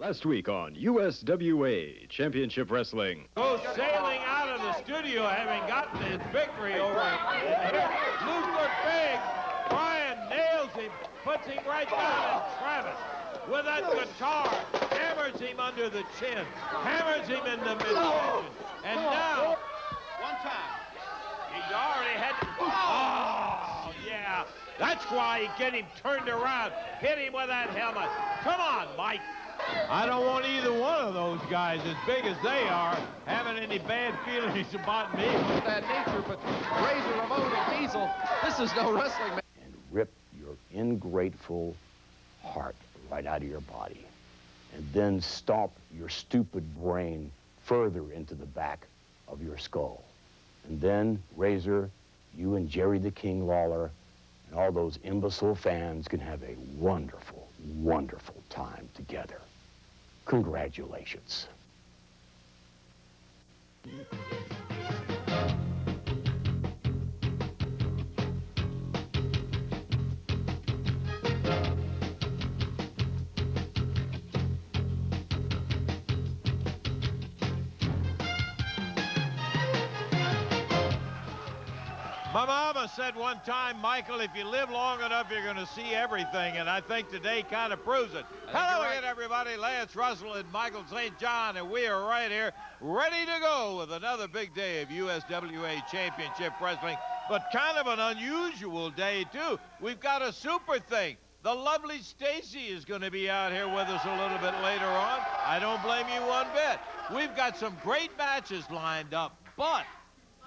Last week on USWA Championship Wrestling. Goes sailing out of the studio having gotten his victory over here. Luther Big. Brian nails him, puts him right down, and Travis, with that guitar, hammers him under the chin, hammers him in the midsection. And now, one time. He's already had to, oh, yeah. That's why he get him turned around, hit him with that helmet. Come on, Mike. I don't want either one of those guys, as big as they are, having any bad feelings about me. That nature, but Razor, Ramon, and Diesel, this is no wrestling match. And rip your ingrateful heart right out of your body. And then stomp your stupid brain further into the back of your skull. And then, Razor, you and Jerry the King Lawler and all those imbecile fans can have a wonderful, wonderful time together. Congratulations. My mama said one time, Michael, if you live long enough, you're going to see everything, and I think today kind of proves it. Hello again, everybody. Lance Russell and Michael St. John, and we are right here, ready to go with another big day of USWA Championship Wrestling, but kind of an unusual day, too. We've got a super thing. The lovely Stacy is going to be out here with us a little bit later on. I don't blame you one bit. We've got some great matches lined up, but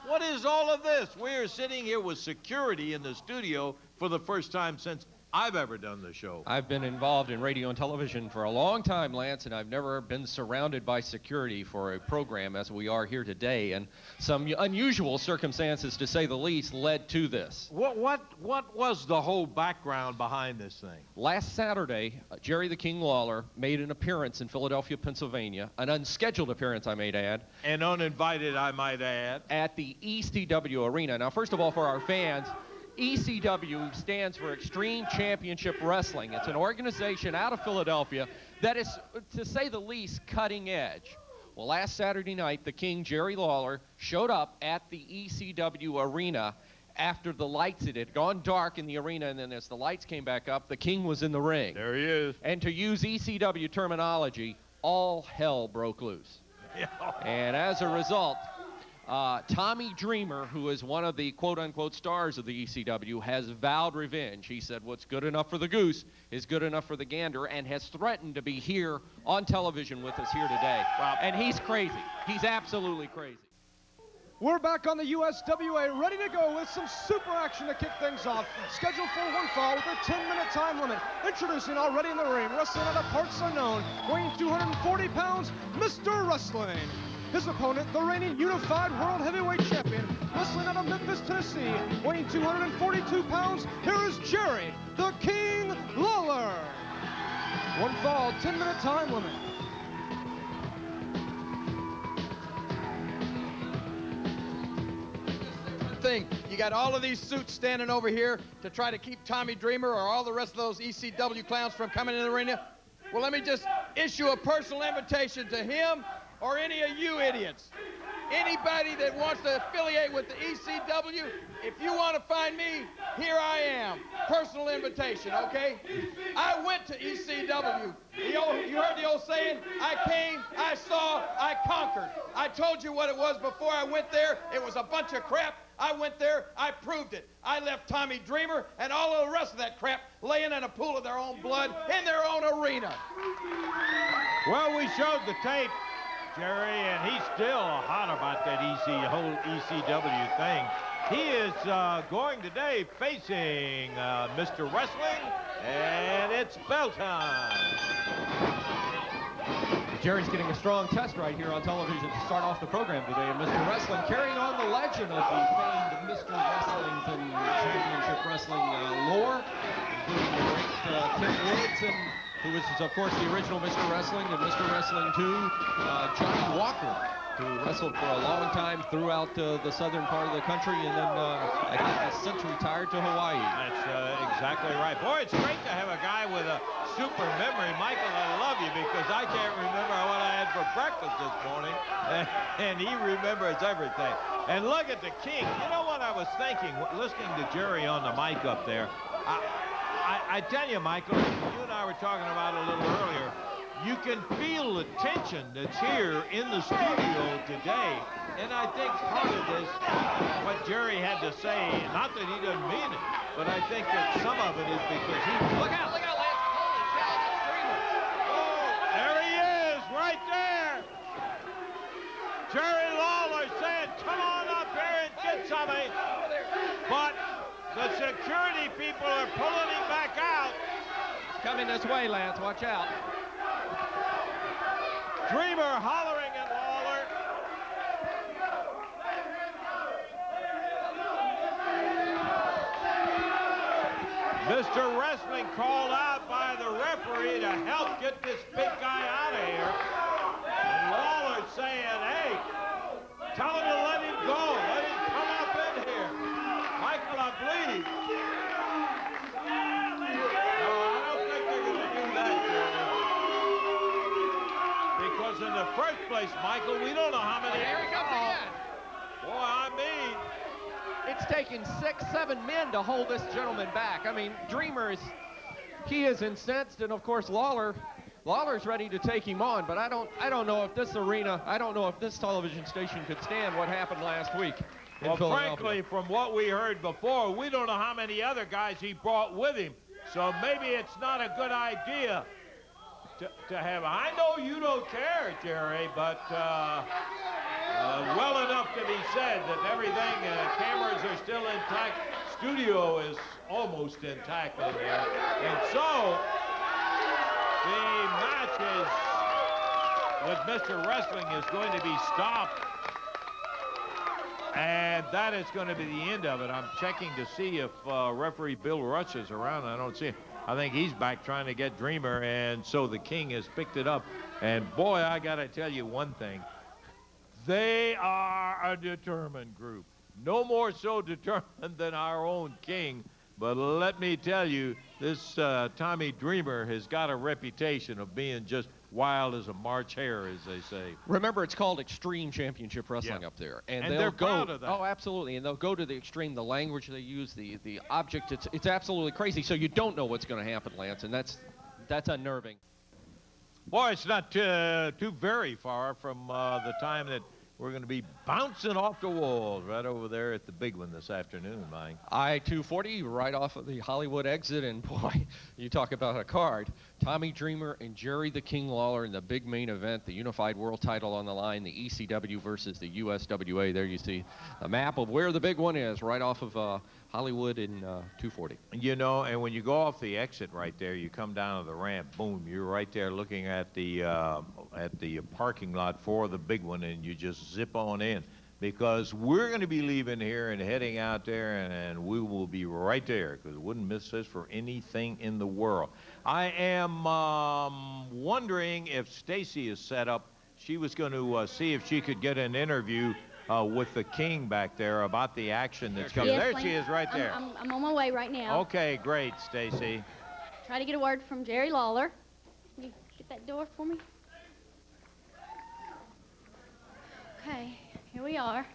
what is all of this? We're sitting here with security in the studio for the first time since I've ever done the show. I've been involved in radio and television for a long time, Lance, and I've never been surrounded by security for a program as we are here today. And some unusual circumstances, to say the least, led to this. What was the whole background behind this thing? Last Saturday, Jerry the King Lawler made an appearance in Philadelphia, Pennsylvania, an unscheduled appearance, I may add. And uninvited, I might add. At the ECW Arena. Now, first of all, for our fans, ECW stands for Extreme Championship Wrestling. It's an organization out of Philadelphia that is, to say the least, cutting edge. Well, last Saturday night, the King, Jerry Lawler, showed up at the ECW Arena after the lights, it had gone dark in the arena, and then as the lights came back up, the King was in the ring. There he is. And to use ECW terminology, all hell broke loose. And as a result, Tommy Dreamer, who is one of the quote-unquote stars of the ECW, has vowed revenge. He said what's good enough for the goose is good enough for the gander, and has threatened to be here on television with us here today. Wow. And he's crazy. He's absolutely crazy. We're back on the USWA, ready to go with some super action to kick things off. Scheduled for one fall with a 10-minute time limit. Introducing already in the ring, wrestling out of parts unknown, weighing 240 pounds, Mr. Wrestling. His opponent, the reigning unified world heavyweight champion, wrestling out of Memphis, Tennessee, weighing 242 pounds, here is Jerry, the King Lawler. One fall, 10-minute time limit. Thing. You got all of these suits standing over here to try to keep Tommy Dreamer or all the rest of those ECW clowns from coming in the arena. Well, let me just issue a personal invitation to him or any of you idiots. Anybody that wants to affiliate with the ECW, if you want to find me, here I am. Personal invitation, okay? I went to ECW. You heard the old saying, I came, I saw, I conquered. I told you what it was before I went there. It was a bunch of crap. I went there, I proved it. I left Tommy Dreamer and all of the rest of that crap laying in a pool of their own blood in their own arena. Well, we showed the tape, Jerry, and he's still hot about that whole ECW thing. He is going today facing Mr. Wrestling, and it's bell time. Jerry's getting a strong test right here on television to start off the program today. And Mr. Wrestling carrying on the legend of the famed Mr. Wrestlington Championship Wrestling lore, including the great Tim Woods, and who was, of course, the original Mr. Wrestling, and Mr. Wrestling 2, Johnny Walker, who wrestled for a long time throughout the southern part of the country, and then I think has since retired to Hawaii. That's exactly right. Boy, it's great to have a guy with a super memory. Michael, I love you because because I can't remember what I had for breakfast this morning, and he remembers everything. And look at the king. You know what I was thinking, listening to Jerry on the mic up there? I tell you, Michael, you and I were talking about it a little earlier, you can feel the tension that's here in the studio today. And I think part of this, what Jerry had to say, not that he doesn't mean it, but I think that some of it is because he... Look out, Lance. Holy cow, that's Dreamer. Oh, there he is, right there. Jerry Lawler said, come on up here and get something. But the security people are pulling him back out. It's coming this way, Lance. Watch out. Dreamer hollering at Lawler. Mr. Wrestling called out by the referee to help get this big guy out of here. And Lawler's saying, hey, tell him to let him go. Let him come up in here. Michael, I believe. No, I don't think they're going to do that, Jerry. Because in the first place, Michael, we don't know how many... Here he comes again. Boy, I mean... It's taken 6, 7 men to hold this gentleman back. I mean, Dreamer he is incensed, and of course Lawler's ready to take him on. But I don't know if this arena, I don't know if this television station could stand what happened last week in Well, Philadelphia. frankly, from what we heard before, we don't know how many other guys he brought with him. So maybe it's not a good idea to have. I know you don't care, Jerry, but well enough to be said that everything, cameras are still intact. Studio is almost intact in here. And so the match with Mr. Wrestling is going to be stopped. And that is going to be the end of it. I'm checking to see if referee Bill Rush is around. I don't see him. I think he's back trying to get Dreamer, and so the King has picked it up. And boy, I got to tell you one thing. They are a determined group. No more so determined than our own King. But let me tell you, this Tommy Dreamer has got a reputation of being just wild as a March hare, as they say. Remember, it's called Extreme Championship Wrestling up there. And they'll they're go, proud of that. Oh, absolutely. And they'll go to the extreme, the language they use, the object. It's absolutely crazy. So you don't know what's going to happen, Lance, and that's unnerving. Boy, it's not too very far from the time that we're going to be bouncing off the walls right over there at the big one this afternoon, Mike. I-240 right off of the Hollywood exit, and boy, you talk about a card. Tommy Dreamer and Jerry the King Lawler in the big main event, the unified world title on the line, the ECW versus the USWA. There you see a map of where the big one is, right off of Hollywood in 240. You know, and when you go off the exit right there, you come down to the ramp, boom, you're right there looking at the parking lot for the big one, and you just zip on in. Because we're going to be leaving here and heading out there, and we will be right there, because wouldn't miss this for anything in the world. I am wondering if Stacy is set up. She was going to see if she could get an interview with the King back there about the action that's coming. Yes, there she is right there. I'm on my way right now. Okay, great, Stacy. Try to get a word from Jerry Lawler. Can you get that door for me? Okay, here we are.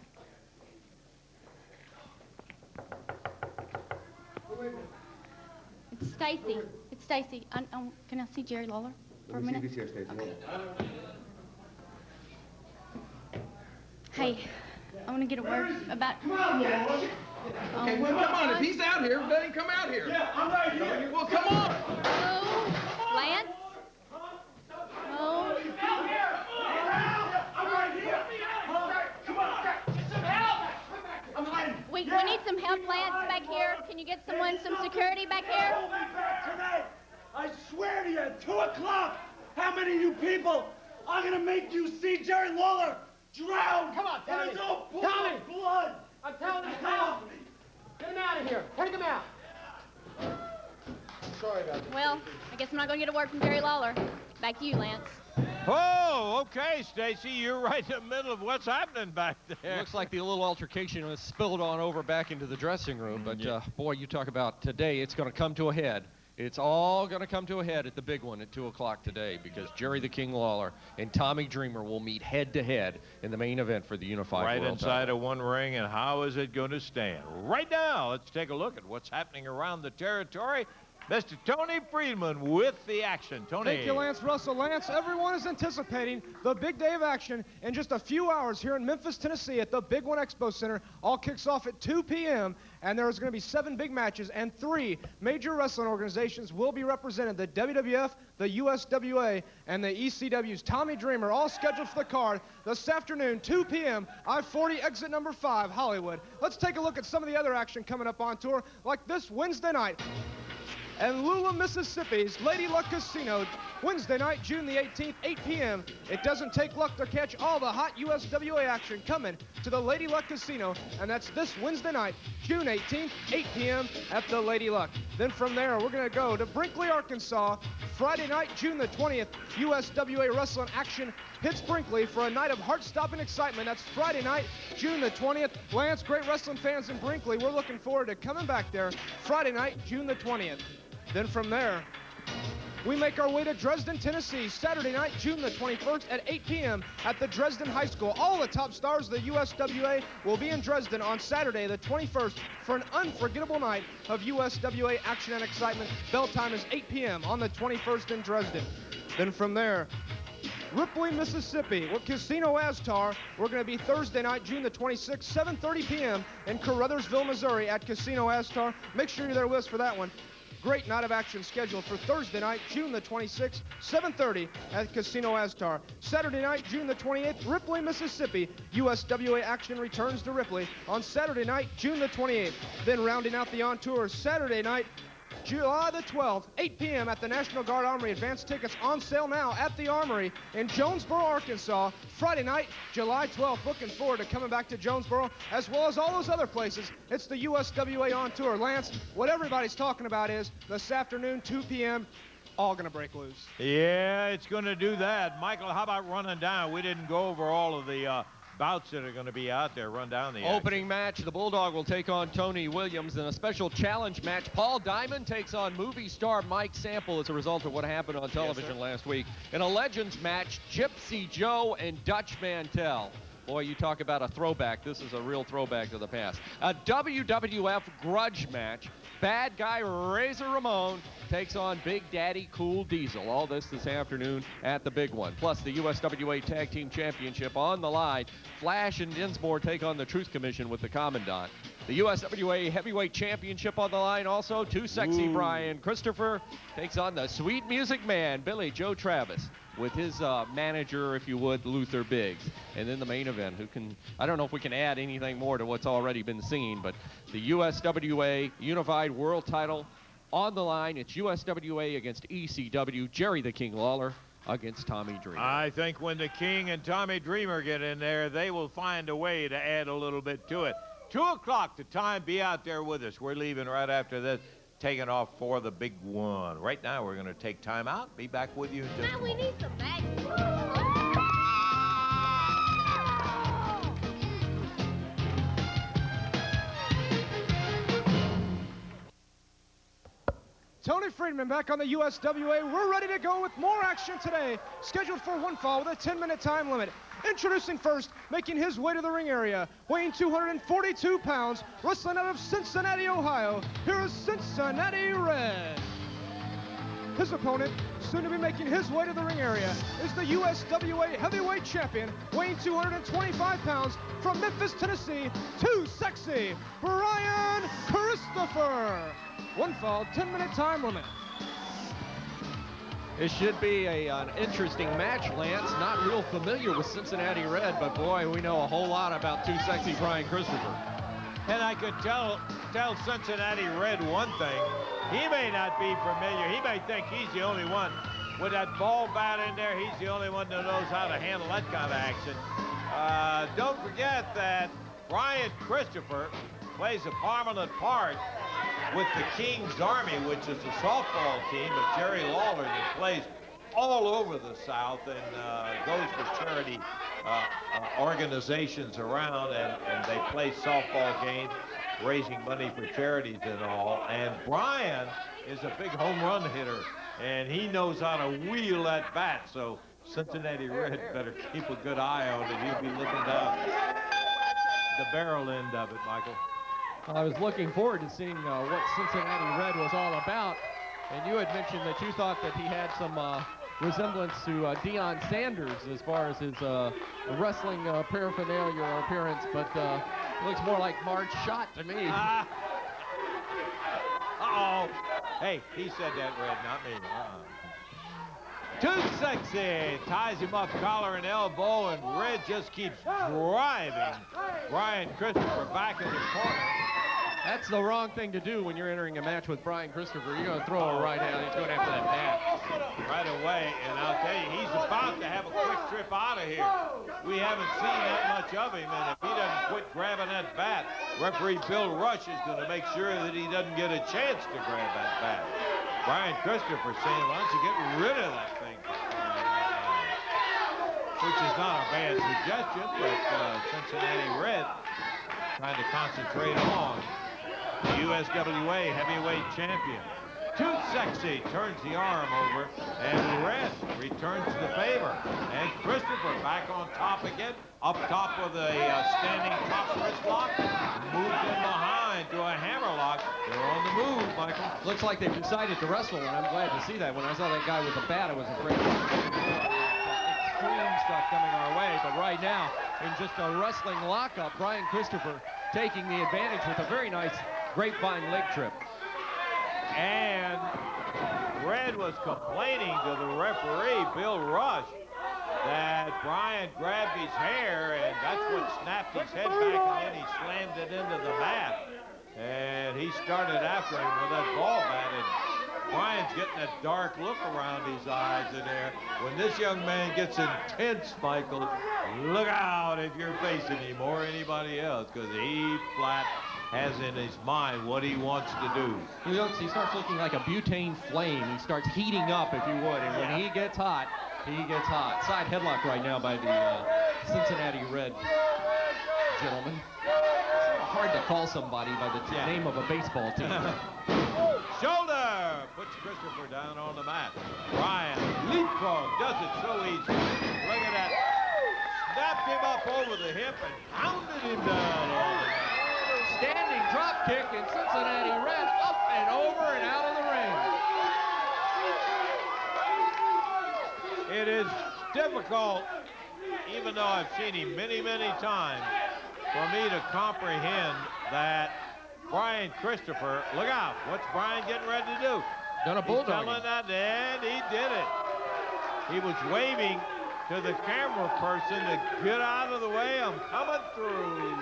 It's Stacy. It's Stacy. Can I see Jerry Lawler for a minute? Okay. Hey, I want to get a word about... Come on, Lawler. Okay, well, come on. If he's out here, let him come out here. Yeah, I'm right here. Well, come on. Hello? Lance? Hello? We need some help, Lance, back here. Can you get some security back here? Hold me back tonight. I swear to you, at 2 o'clock, how many of you people are going to make you see Jerry Lawler drown? Come on, Tommy. In his own pool Tommy. of blood. I'm telling you, now. Get him out of here. Take him out. Sorry about that. Well, I guess I'm not going to get a word from Jerry Lawler. Back to you, Lance. Oh, okay, Stacy, you're right in the middle of what's happening back there. Looks like the little altercation was spilled on over back into the dressing room. But, boy, you talk about today, it's going to come to a head It's all going to come to a head at the big one at 2 o'clock today, because Jerry the King Lawler and Tommy Dreamer will meet head-to-head in the main event for the Unified Right World inside title. of one ring, and how is it going to stand? Right now, let's take a look at what's happening around the territory. Mr. Tony Friedman with the action. Tony. Thank you, Lance Russell. Lance, everyone is anticipating the big day of action in just a few hours here in Memphis, Tennessee at the Big One Expo Center. All kicks off at 2 p.m., and there's going to be 7 big matches, and 3 major wrestling organizations will be represented. The WWF, the USWA, and the ECW's Tommy Dreamer, all scheduled for the card this afternoon, 2 p.m., I-40, exit number 5, Hollywood. Let's take a look at some of the other action coming up on tour, like this Wednesday night. And Lula, Mississippi's Lady Luck Casino, Wednesday night, June the 18th, 8 p.m. It doesn't take luck to catch all the hot USWA action coming to the Lady Luck Casino, and that's this Wednesday night, June 18th, 8 p.m. at the Lady Luck. Then from there, we're going to go to Brinkley, Arkansas, Friday night, June the 20th, USWA Wrestling Action hits Brinkley for a night of heart-stopping excitement. That's Friday night, June the 20th. Lance, great wrestling fans in Brinkley, we're looking forward to coming back there Friday night, June the 20th. Then from there, we make our way to Dresden, Tennessee, Saturday night, June the 21st at 8 p.m. at the Dresden High School. All the top stars of the USWA will be in Dresden on Saturday the 21st for an unforgettable night of USWA action and excitement. Bell time is 8 p.m. on the 21st in Dresden. Then from there, Ripley, Mississippi with Casino Astar. We're going to be Thursday night, June the 26th, 7:30 p.m. in Carruthersville, Missouri at Casino Astar. Make sure you're there with us for that one. Great night of action scheduled for Thursday night, June the 26th, 7:30 at Casino Astar. Saturday night, June the 28th, Ripley, Mississippi. USWA action returns to Ripley on Saturday night, June the 28th. Then rounding out the on-tour Saturday night, July the 12th, 8 p.m. at the National Guard Armory. Advance tickets on sale now at the Armory in Jonesboro, Arkansas. Friday night, July 12th. Looking forward to coming back to Jonesboro, as well as all those other places. It's the USWA on tour. Lance, what everybody's talking about is this afternoon, 2 p.m., all going to break loose. Yeah, it's going to do that. Michael, how about running down? We didn't go over all of the bouts that are going to be out there. Run down the opening match. The Bulldog will take on Tony Williams in a special challenge match. Paul Diamond takes on movie star Mike Sample as a result of what happened on television last week. In a Legends match, Gypsy Joe and Dutch Mantel. Boy, you talk about a throwback. This is a real throwback to the past. A WWF grudge match. Bad guy Razor Ramon takes on Big Daddy Cool Diesel. All this afternoon at the big one. Plus the USWA Tag Team Championship on the line. Flash and Dinsmore take on the Truth Commission with the Commandant. The USWA Heavyweight Championship on the line also. Too Sexy Brian Christopher takes on the Sweet Music Man, Billy Joe Travis, with his manager, if you would, Luther Biggs. And then the main event, I don't know if we can add anything more to what's already been seen, but the USWA Unified World title on the line. It's USWA against ECW, Jerry the King Lawler against Tommy Dreamer. I think when the King and Tommy Dreamer get in there, they will find a way to add a little bit to it. 2 o'clock the time. Be out there with us. We're leaving right after this, taking off for the big one. Right now, we're going to take time out. Be back with you in just a moment. We need some bags. Tony Friedman back on the USWA. We're ready to go with more action today. Scheduled for one fall with a 10-minute time limit. Introducing first, making his way to the ring area, weighing 242 pounds, wrestling out of Cincinnati, Ohio. Here is Cincinnati Red. His opponent, soon to be making his way to the ring area, is the USWA Heavyweight Champion, weighing 225 pounds, from Memphis, Tennessee, Too Sexy, Brian Christopher. One fall, 10-minute time limit. This should be an interesting match, Lance. Not real familiar with Cincinnati Red, but boy, we know a whole lot about Too Sexy Brian Christopher. And I could tell Cincinnati Red one thing. He may not be familiar. He may think he's the only one. With that ball bat in there, he's the only one that knows how to handle that kind of action. Don't forget that Brian Christopher plays a prominent part with the King's Army, which is a softball team of Jerry Lawler that plays all over the South and goes for charity organizations around, and they play softball games. raising money for charities and all. And Brian is a big home run hitter, and he knows how to wheel that bat. So Cincinnati Red better keep a good eye on it. He'll be looking down the barrel end of it, Michael. I was looking forward to seeing what Cincinnati Red was all about. And you had mentioned that you thought that he had some resemblance to Deion Sanders as far as his wrestling paraphernalia or appearance, but it looks more like Marge Schott to me. Uh-oh. Hey, he said that, Red, not me. Too sexy. Ties him up collar and elbow, and Red just keeps driving Brian Christopher back in the corner. That's the wrong thing to do when you're entering a match with Brian Christopher. You're going to throw it right out. He's going after that bat. Right away, and I'll tell you, he's about to have a quick trip out of here. We haven't seen that much of him, and if he doesn't quit grabbing that bat, referee Bill Rush is going to make sure that he doesn't get a chance to grab that bat. Brian Christopher saying, why don't you get rid of that thing? Which is not a bad suggestion, but Cincinnati Red trying to concentrate on the USWA heavyweight champion. Too sexy turns the arm over, and Red returns the favor. And Christopher back on top again, up top with a standing top wrist lock, moved in behind to a hammerlock. They're on the move, Michael. Looks like they've decided to wrestle, and I'm glad to see that. When I saw that guy with the bat, I was afraid of extreme stuff coming our way. But right now, in just a wrestling lockup, Brian Christopher taking the advantage with a very nice grapevine leg trip. And Red was complaining to the referee, Bill Rush, that Brian grabbed his hair, and that's what snapped his head back, and then he slammed it into the mat. And he started after him with that ball bat, and Brian's getting that dark look around his eyes in there. When this young man gets intense, Michael, look out if you're facing him or anybody else, because he flat has in his mind what he wants to do. He starts looking like a butane flame. He starts heating up, if you would, and when he gets hot, he gets hot. Side headlock right now by the Cincinnati Red gentleman. It's hard to call somebody by the name of a baseball team. Shoulder puts Christopher down on the mat. Brian leapfrog does it so easy. Look at that. Snapped him up over the hip and pounded him down on the mat. Standing drop kick, and Cincinnati Red up and over and out of the ring. It is difficult, even though I've seen him many, many times, for me to comprehend that Brian Christopher, look out, what's Brian getting ready to do? Gonna bulldog him. That, and he did it. He was waving to the camera person to get out of the way, I'm coming through.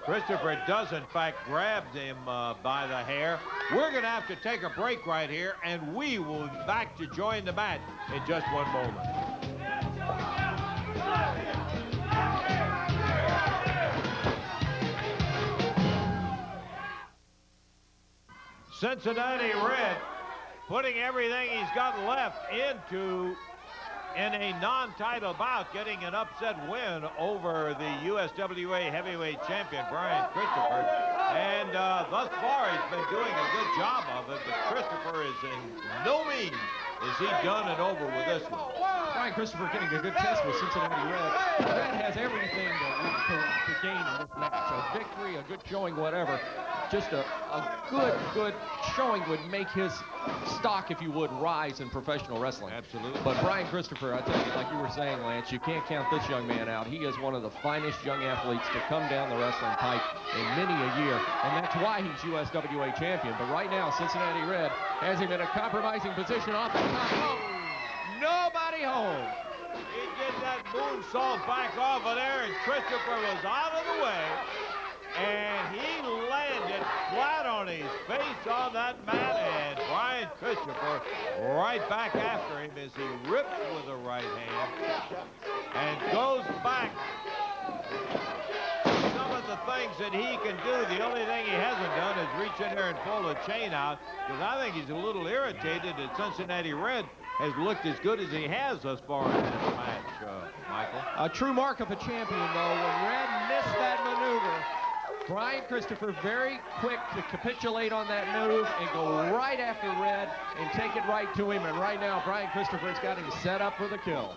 Christopher does, in fact, grab him by the hair. We're going to have to take a break right here, and we will be back to join the match in just one moment. Cincinnati Red putting everything he's got left into in a non-title bout, getting an upset win over the USWA heavyweight champion, Brian Christopher. And thus far, he's been doing a good job of it, but Christopher is in no means is he done and over with this one. Brian Christopher getting a good test with Cincinnati Red. Red has everything to gain in this match. A victory, a good showing, whatever. Just a good showing would make his stock, if you would, rise in professional wrestling. Absolutely. But Brian Christopher, I tell you, like you were saying, Lance, you can't count this young man out. He is one of the finest young athletes to come down the wrestling pipe in many a year, and that's why he's USWA champion. But right now, Cincinnati Red has him in a compromising position off the top rope. Nobody home. He did that moonsault back off of there, and Christopher was out of the way. And he landed flat on his face on that mat, and Brian Christopher right back after him as he rips with the right hand and goes back. Some of the things that he can do, the only thing he hasn't done is reach in there and pull the chain out, because I think he's a little irritated that Cincinnati Red has looked as good as he has thus far in this match, Michael. A true mark of a champion, though, when Red missed that maneuver Brian Christopher very quick to capitulate on that move and go right after Red and take it right to him. And right now, Brian Christopher's got him set up for the kill.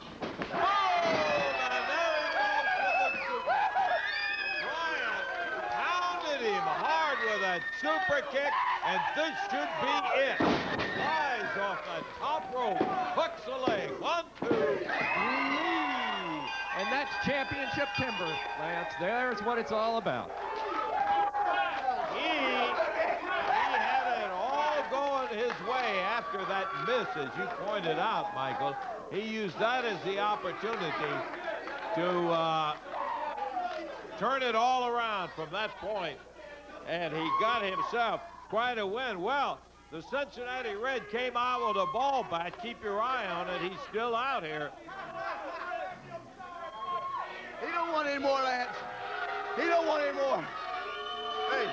Him hard with a super kick, and this should be it. Flies off the top rope, hooks the leg. 1, 2, 3. And that's championship timber, Lance. There's what it's all about. He had it all going his way after that miss, as you pointed out, Michael. He used that as the opportunity to turn it all around from that point. And he got himself quite a win. Well, the Cincinnati Red came out with a ball bat. Keep your eye on it. He's still out here. He don't want any more, Lance. He don't want any more. Hey.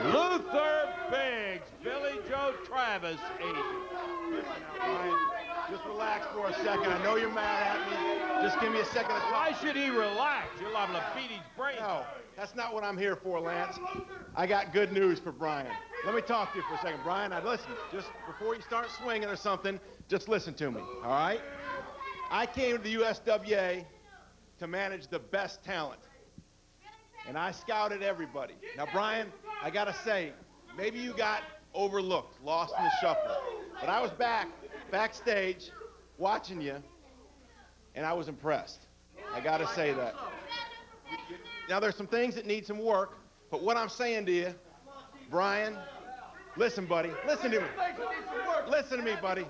Luther Biggs, Billy Joe Travis, 8. Brian, just relax for a second. I know you're mad at me. Just give me a second to talk. Why should he relax? You'll have to beat his brains. No, that's not what I'm here for, Lance. I got good news for Brian. Let me talk to you for a second. Brian, now listen, just before you start swinging or something, just listen to me, all right? I came to the USWA to manage the best talent, and I scouted everybody. Now, Brian, I got to say, maybe you got overlooked, lost in the shuffle, but I was backstage watching you, and I was impressed. I got to say that. Now, there's some things that need some work, but what I'm saying to you, Brian, listen, buddy. Listen to me. Listen to me, buddy.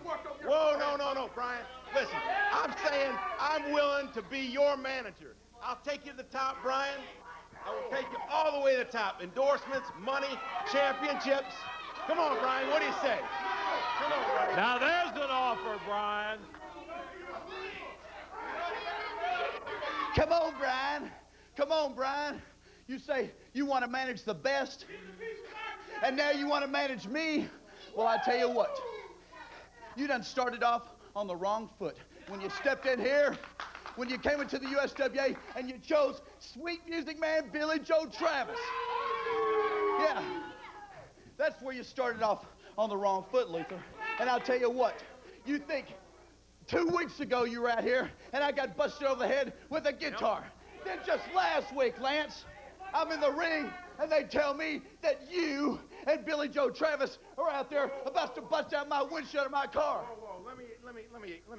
Whoa, no, Brian. Listen, I'm saying I'm willing to be your manager. I'll take you to the top, Brian. I will take you all the way to the top. Endorsements, money, championships. Come on, Brian. What do you say? Come on, Brian. Now, there's an offer, Brian. Come on, Brian. Come on, Brian. You say you want to manage the best, and now you want to manage me? Well, I tell you what. You done started off on the wrong foot. When you stepped in here, when you came into the USWA, and you chose sweet music man Billy Joe Travis. Yeah, that's where you started off on the wrong foot, Luther. And I'll tell you what. You think 2 weeks ago you were out here, and I got busted over the head with a guitar. Then just last week, Lance, I'm in the ring, and they tell me that you and Billy Joe Travis are out there about to bust out my windshield of my car. Whoa, let me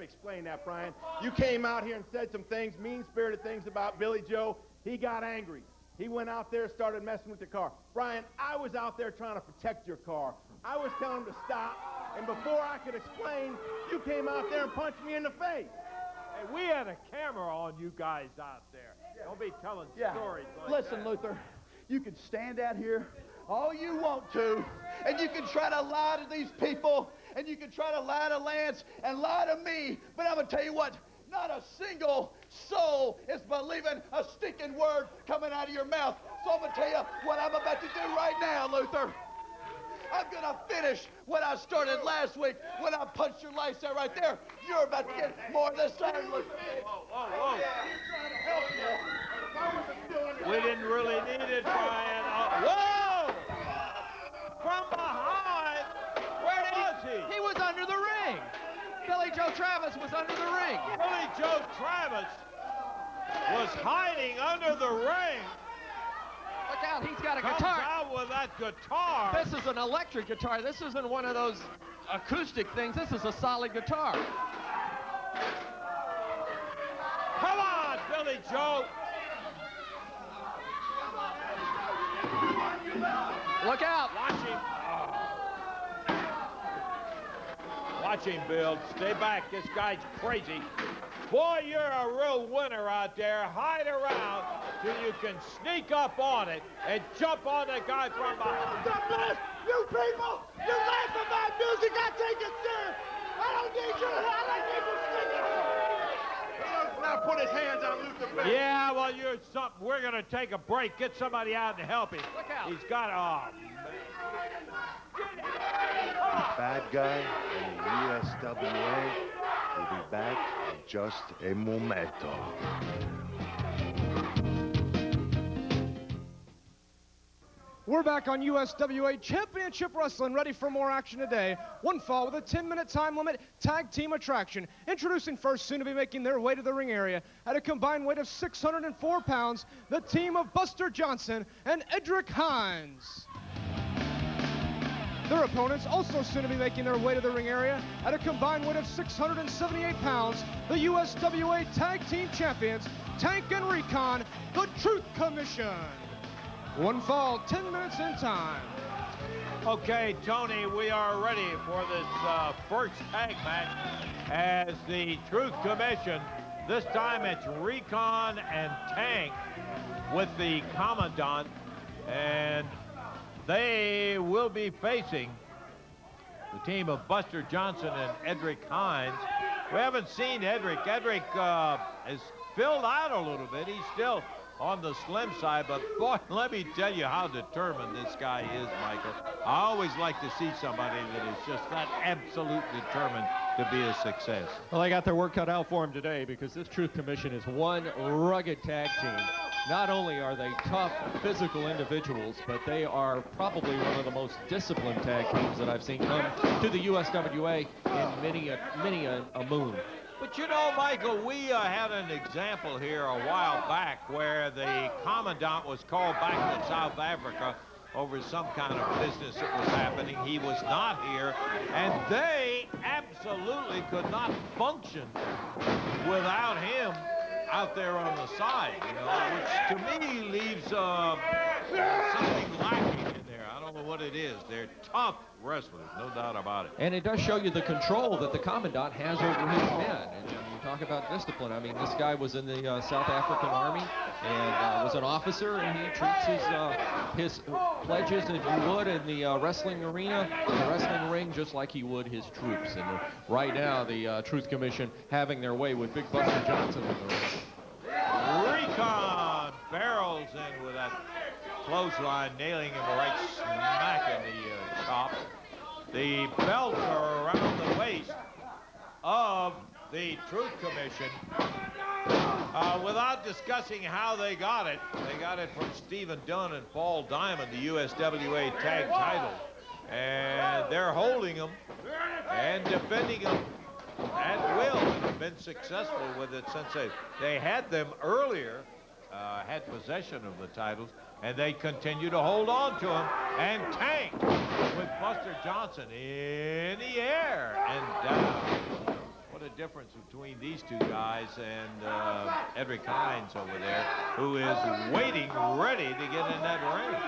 explain that, Brian. You came out here and said some things, mean-spirited things about Billy Joe. He got angry. He went out there and started messing with the car. Brian, I was out there trying to protect your car. I was telling him to stop, and before I could explain, you came out there and punched me in the face. Hey, we had a camera on you guys out there. Don't be telling stories like Listen, that. Luther, you can stand out here all you want to, and you can try to lie to these people, and you can try to lie to Lance and lie to me, but I'm going to tell you what, not a single soul is believing a stinking word coming out of your mouth. So I'm going to tell you what I'm about to do right now, Luther. I'm going to finish what I started last week when I punched your lights out right there. You're about to get more this time, Luther. Whoa. We didn't really need it, Brian. Whoa! From behind, where was he? He was under the ring. Billy Joe Travis was under the ring. Billy Joe Travis was hiding under the ring. Look out, he's got a Comes guitar. out with that guitar. This is an electric guitar. This isn't one of those acoustic things. This is a solid guitar. Come on, Billy Joe. Look out. Watch him. Watch him, Bill. Stay back. This guy's crazy. Boy, you're a real winner out there. Hide around till you can sneak up on it and jump on the guy from behind. You people! You laugh at my music, I take it serious! I don't need you! I like people singing! He does not put his hands on Luther Biggs. Yeah, well, you're something. We're going to take a break. Get somebody out and help him. Look out. He's got, The bad guy in the USWA will be back in just a momento. We're back on USWA Championship Wrestling, ready for more action today. One fall with a 10-minute time limit, tag team attraction. Introducing first, soon to be making their way to the ring area at a combined weight of 604 pounds, the team of Buster Johnson and Edric Hines. Their opponents also soon to be making their way to the ring area at a combined weight of 678 pounds, the USWA Tag Team Champions, Tank and Recon, the Truth Commission. One fall, 10 minutes in time. Okay, Tony, we are ready for this first tag match as the Truth Commission. This time it's Recon and Tank with the Commandant, and they will be facing the team of Buster Johnson and Edric Hines. We haven't seen Edric. Edric has filled out a little bit. He's still on the slim side, but boy, let me tell you how determined this guy is, Michael. I always like to see somebody that is just that absolute determined to be a success. Well, they got their work cut out for him today because this Truth Commission is one rugged tag team. Not only are they tough, physical individuals, but they are probably one of the most disciplined tag teams that I've seen come to the USWA in many a moon. But you know, Michael, we had an example here a while back where the Commandant was called back to South Africa over some kind of business that was happening. He was not here, and they absolutely could not function without him out there on the side, you know, which to me leaves something lacking in there. I don't know what it is. They're tough wrestlers, no doubt about it. And it does show you the control that the Commandant has over his men. And you talk about discipline. I mean, this guy was in the South African Army and was an officer, and he treats his pledges, if you would, in the wrestling arena, in the wrestling ring, just like he would his troops. And right now, the Truth Commission having their way with Big Buster Johnson in the ring. Recon barrels in with that clothesline, nailing him right smack in the top. The belts are around the waist of the Truth Commission. Without discussing how they got it from Stephen Dunn and Paul Diamond, the USWA tag title. And they're holding them and defending them at will, and have been successful with it since they had them earlier, had possession of the titles, and they continue to hold on to them. And Tank with Buster Johnson in the air and down. What a difference between these two guys and Edric Hines over there, who is waiting, ready to get in that ring.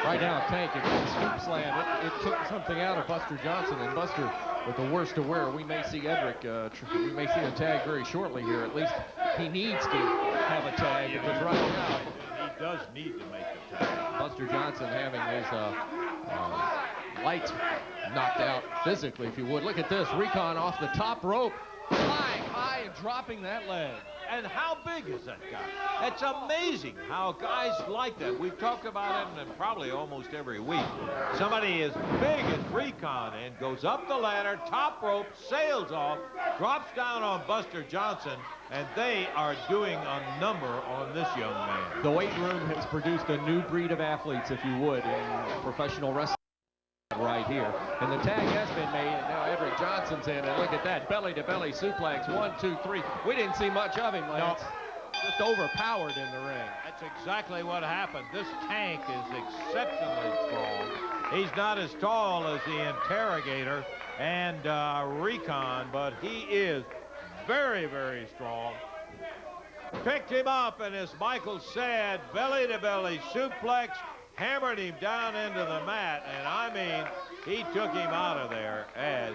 Right now, Tank, if it's scoop slam, it took something out of Buster Johnson, and Buster with the worst to wear. We may see Edric, we may see a tag very shortly here. At least he needs to have a tag, because right now he does need to make a tag. Buster Johnson having his lights knocked out physically, if you would. Look at this, Recon off the top rope, flying high and dropping that leg. And how big is that guy? It's amazing how guys like that. We've talked about it probably almost every week. Somebody as big as Recon and goes up the ladder, top rope, sails off, drops down on Buster Johnson, and they are doing a number on this young man. The weight room has produced a new breed of athletes, if you would, in professional wrestling. Right here, and the tag has been made, and now Edric Johnson's in, and look at that belly-to-belly suplex, 1, 2, 3. We didn't see much of him, Lance. No. Just overpowered in the ring. That's exactly what happened. This Tank is exceptionally strong. He's not as tall as the Interrogator and Recon, but he is very, very strong. Picked him up, and as Michael said, belly-to-belly suplex, hammered him down into the mat, and I mean, he took him out of there as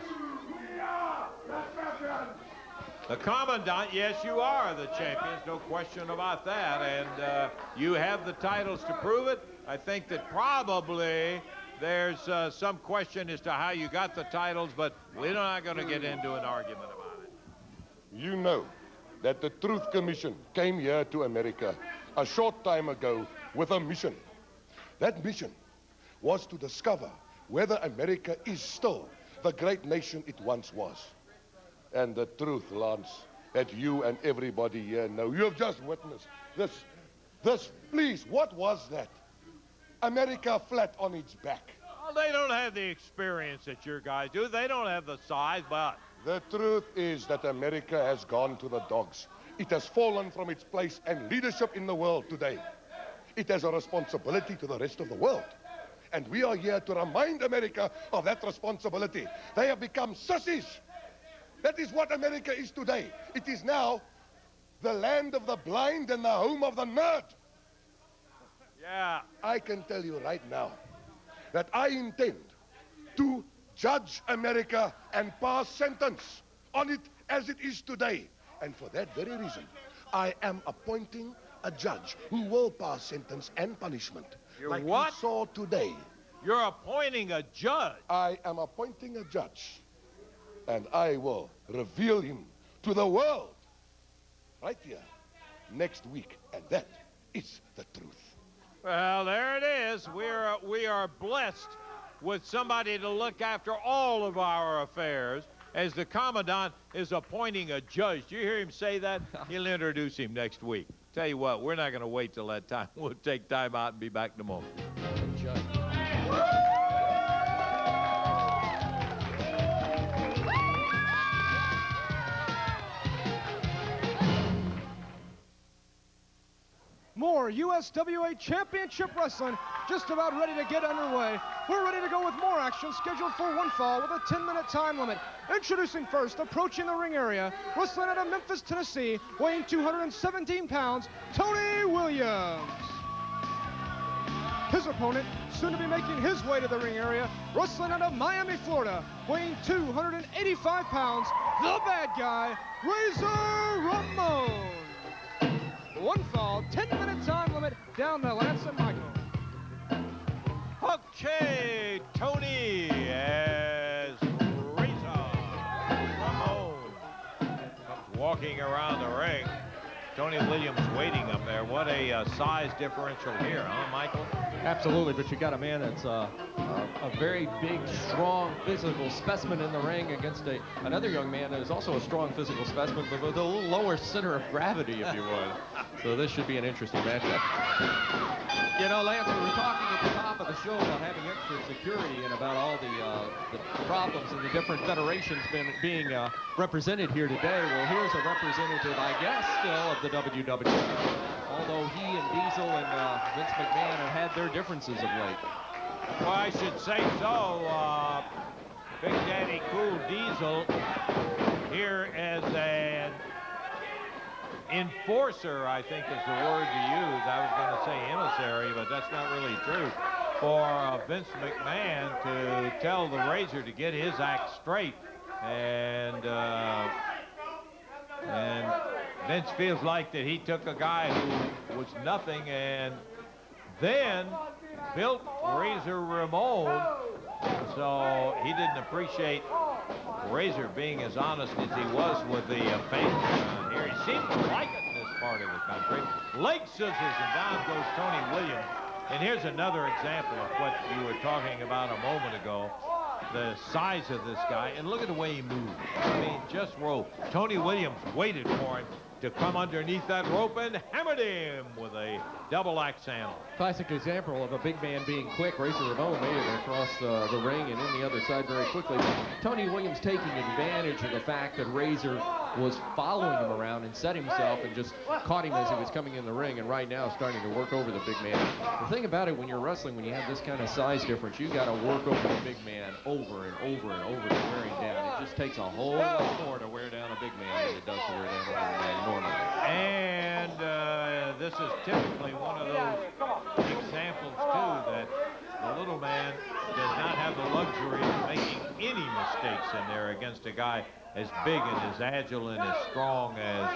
the Commandant. Yes, you are the champions, no question about that, and you have the titles to prove it. I think that probably there's some question as to how you got the titles, but we're not going to get into an argument about it. You know that the Truth Commission came here to America a short time ago with a mission. That mission was to discover whether America is still the great nation it once was. And the truth, Lance, that you and everybody here know. You have just witnessed this, please, what was that? America flat on its back. Well, they don't have the experience that your guys do. They don't have the size, but... The truth is that America has gone to the dogs. It has fallen from its place and leadership in the world today. It has a responsibility to the rest of the world. And we are here to remind America of that responsibility. They have become sissies. That is what America is today. It is now the land of the blind and the home of the nerd. Yeah. I can tell you right now that I intend to judge America and pass sentence on it as it is today. And for that very reason, I am appointing a judge who will pass sentence and punishment. You're like what? you saw today. You're appointing a judge. I am appointing a judge, and I will reveal him to the world right here next week, and that is the truth. Well, there it is. We are blessed with somebody to look after all of our affairs, as the Commandant is appointing a judge. Do you hear him say that? He'll introduce him next week. Tell you what, we're not going to wait till that time. We'll take time out and be back in a moment. More USWA Championship Wrestling just about ready to get underway. We're ready to go with more action scheduled for one fall with a 10-minute time limit. Introducing first, approaching the ring area, wrestling out of Memphis, Tennessee, weighing 217 pounds, Tony Williams. His opponent, soon to be making his way to the ring area, wrestling out of Miami, Florida, weighing 285 pounds, the bad guy, Razor Ramon. One fall, 10-minute time limit down to Lance and Michael. Okay, Tony as Razor Ramon comes walking around the ring. Tony Williams waiting up there. What a size differential here, huh, Michael? Absolutely, but you got a man that's a very big, strong, physical specimen in the ring against another young man that is also a strong physical specimen, but with a little lower center of gravity, if you would. So this should be an interesting matchup. You know, Lance, we were talking at the top of the show about having extra security and about all the problems in the different federations being represented here today. Well, here's a representative, I guess, still of the WWE. Although he and Diesel and Vince McMahon have had their differences of late. Well, I should say so. Big Daddy Cool Diesel here as an enforcer, I think is the word to use. I was going to say emissary, but that's not really true. For Vince McMahon to tell the Razor to get his act straight. And Vince feels like that he took a guy who was nothing and then built Razor Ramon, so he didn't appreciate Razor being as honest as he was with the fans here. He seemed to like it in this part of the country. Leg scissors, and down goes Tony Williams. And here's another example of what you were talking about a moment ago. The size of this guy, and look at the way he moves. I mean, just roll. Tony Williams waited for him to come underneath that rope and hammered him with a double axe handle. Classic example of a big man being quick. Razor Ramon made it across the ring and in the other side very quickly. But Tony Williams taking advantage of the fact that Razor was following him around and set himself and just caught him as he was coming in the ring, and right now starting to work over the big man. The thing about it, when you're wrestling, when you have this kind of size difference, you got to work over the big man over and over and over to wear him down. It just takes a whole lot more to wear down a big man than it does to wear down a little man normally. And this is typically one of those examples, too, that the little man does not have the luxury of making any mistakes in there against a guy as big and as agile and as strong as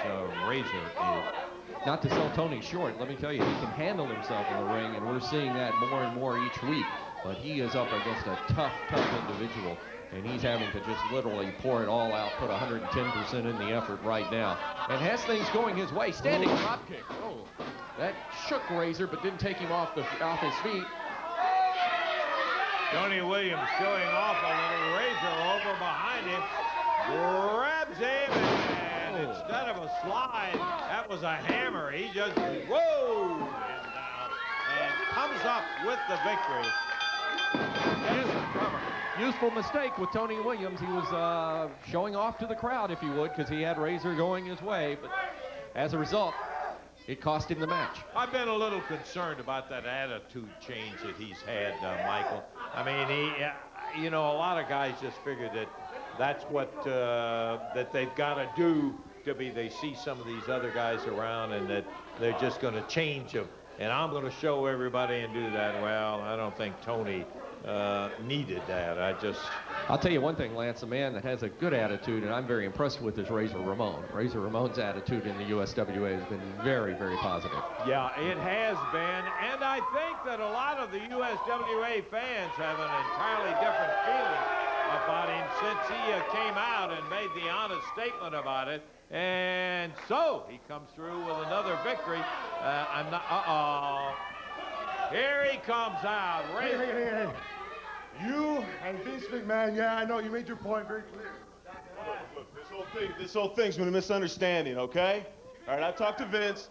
Razor is. Not to sell Tony short, let me tell you, he can handle himself in the ring, and we're seeing that more and more each week. But he is up against a tough, tough individual, and he's having to just literally pour it all out, put 110% in the effort right now, and has things going his way. Standing drop kick. Oh, that shook Razor, but didn't take him off his feet. Tony Williams showing off a little. Razor over behind him, grabs him, and instead of a slide, that was a hammer. He just rolled him down and comes up with the victory. Useful mistake with Tony Williams. He was showing off to the crowd, if you would, because he had Razor going his way. But as a result, it cost him the match. I've been a little concerned about that attitude change that he's had, Michael. I mean, you know, a lot of guys just figure that that's what that they've got to do to be. They see some of these other guys around and that they're just going to change them. And I'm going to show everybody and do that. Well, I don't think Tony needed that. I'll tell you one thing, Lance, a man that has a good attitude, and I'm very impressed with, is Razor Ramon. Razor Ramon's attitude in the USWA has been very, very positive. Yeah, it has been, and I think that a lot of the USWA fans have an entirely different feeling about him since he came out and made the honest statement about it. And so he comes through with another victory. Here he comes out. Hey. You and Vince McMahon, yeah, I know, you made your point very clear. Look, this whole thing's been a misunderstanding, okay? All right, I talked to Vince,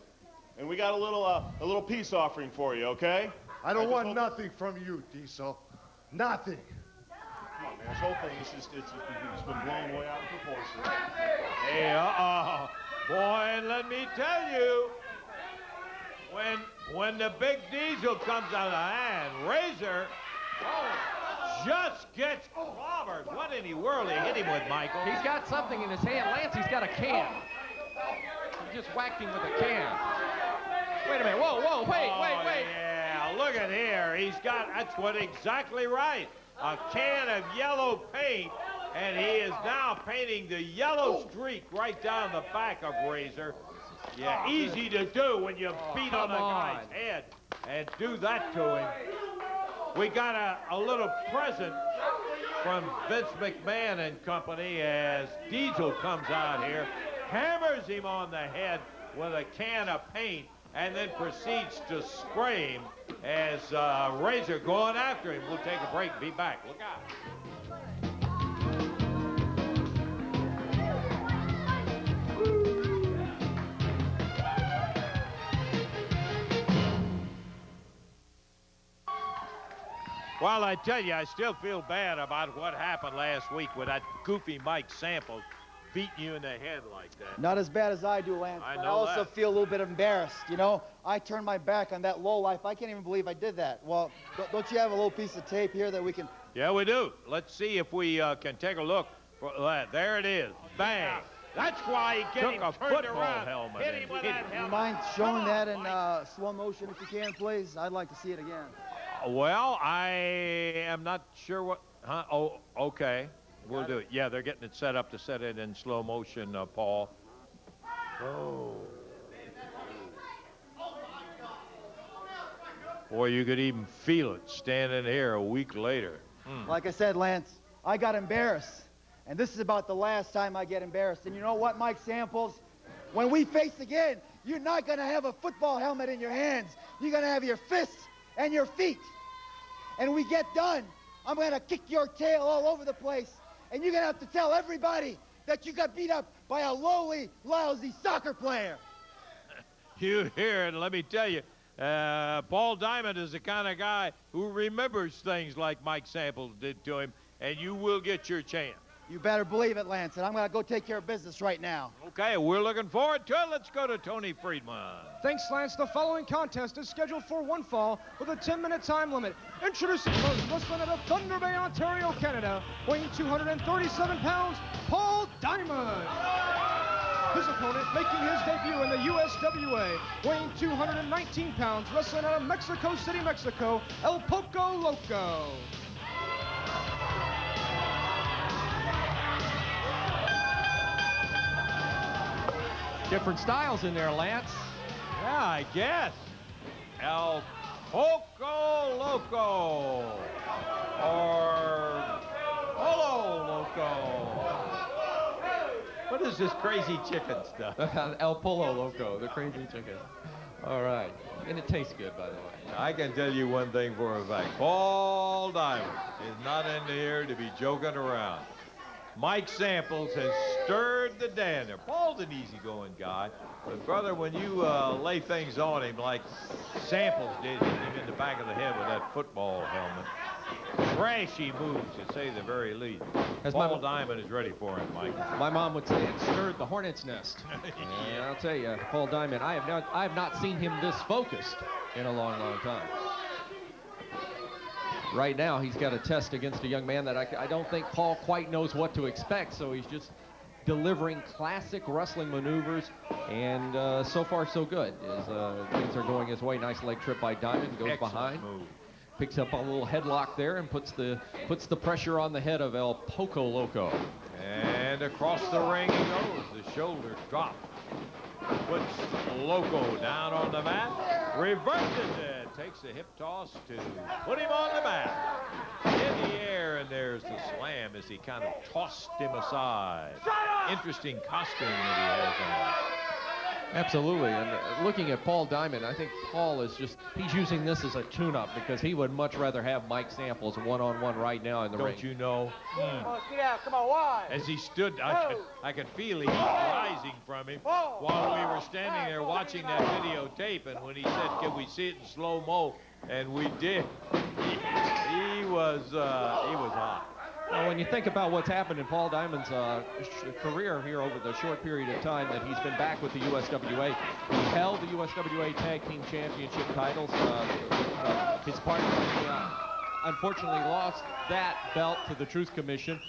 and we got a little peace offering for you, okay? I don't want nothing from you, Diesel. Nothing. Come on, man, this whole thing it's been blown way out of proportion. Hey, boy, and let me tell you, when the big Diesel comes out of the hand, Razor just gets clobbered. What in the world he hit him with, Michael? He's got something in his hand. Lance, he's got a can. He just whacked him with a can. Wait a minute. Whoa, wait. Yeah, look at here. That's exactly right. A can of yellow paint, and he is now painting the yellow streak right down the back of Razor. Yeah, easy to do when you beat on a guy's head and do that to him. We got a little present from Vince McMahon and company as Diesel comes out here, hammers him on the head with a can of paint, and then proceeds to spray him as Razor going after him. We'll take a break and be back. Look out. Well, I tell you, I still feel bad about what happened last week with that goofy Mike Sample beating you in the head like that. Not as bad as I do, Lance. I but know I also that. feel a little bit embarrassed. You know, I turned my back on that lowlife. I can't even believe I did that. Well, don't you have a little piece of tape here that we can... Yeah, we do. Let's see if we can take a look. There it is. Bang. That's why he Took him a turned football around. helmet Hit and him with hit that him. helmet. You mind showing that in slow motion if you can, please? I'd like to see it again. Well, I am not sure what... Huh? Oh, okay. We'll do it. Yeah, they're getting it set up to set it in slow motion, Paul. Oh. Boy, you could even feel it standing here a week later. Like I said, Lance, I got embarrassed. And this is about the last time I get embarrassed. And you know what, Mike Samples? When we face again, you're not going to have a football helmet in your hands. You're going to have your fists and your feet. And we get done, I'm going to kick your tail all over the place. And you're going to have to tell everybody that you got beat up by a lowly, lousy soccer player. You hear it, let me tell you, Paul Diamond is the kind of guy who remembers things like Mike Samples did to him, and you will get your chance. You better believe it, Lance, and I'm going to go take care of business right now. Okay, we're looking forward to it. Let's go to Tony Friedman. Thanks, Lance. The following contest is scheduled for one fall with a 10-minute time limit. Introducing first, wrestling out of Thunder Bay, Ontario, Canada, weighing 237 pounds, Paul Diamond. His opponent, making his debut in the USWA, weighing 219 pounds, wrestling out of Mexico City, Mexico, El Poco Loco. Different styles in there, Lance. Yeah, I guess. El Poco Loco. Or Polo Loco. What is this crazy chicken stuff? El Polo Loco, the crazy chicken. All right. And it tastes good, by the way. I can tell you one thing for a fact. Paul Diamond is not in here to be joking around. Mike Samples has stirred the dander. Paul's an easygoing guy, but brother, when you lay things on him like Samples did, hitting him in the back of the head with that football helmet, trashy moves, to say the very least. As Paul Diamond is ready for him, Mike. My mom would say it stirred the hornet's nest. And I'll tell you, Paul Diamond, I have not seen him this focused in a long, long time. Right now, he's got a test against a young man that I don't think Paul quite knows what to expect, so he's just delivering classic wrestling maneuvers, and so far so good. Things are going his way. Nice leg trip by Diamond, goes Excellent behind. move. Picks up a little headlock there and puts the pressure on the head of El Poco Loco. And across the ring he goes. The shoulders drop. Puts Loco down on the mat. Reverses it. Takes a hip toss to put him on the mat. In the air, and there's the slam as he kind of tossed him aside. Interesting costume that he has on. Absolutely, and looking at Paul Diamond, I think Paul is he's using this as a tune-up because he would much rather have Mike Samples one-on-one right now in the ring. Don't you know? Come on, get out. Come on, why? As he stood, I could feel the heat rising from him while we were standing there watching that videotape, and when he said, can we see it in slow-mo? And we did. He was hot. Well, when you think about what's happened in Paul Diamond's career here over the short period of time that he's been back with the USWA, he held the USWA Tag Team Championship titles. His partner unfortunately lost that belt to the Truth Commission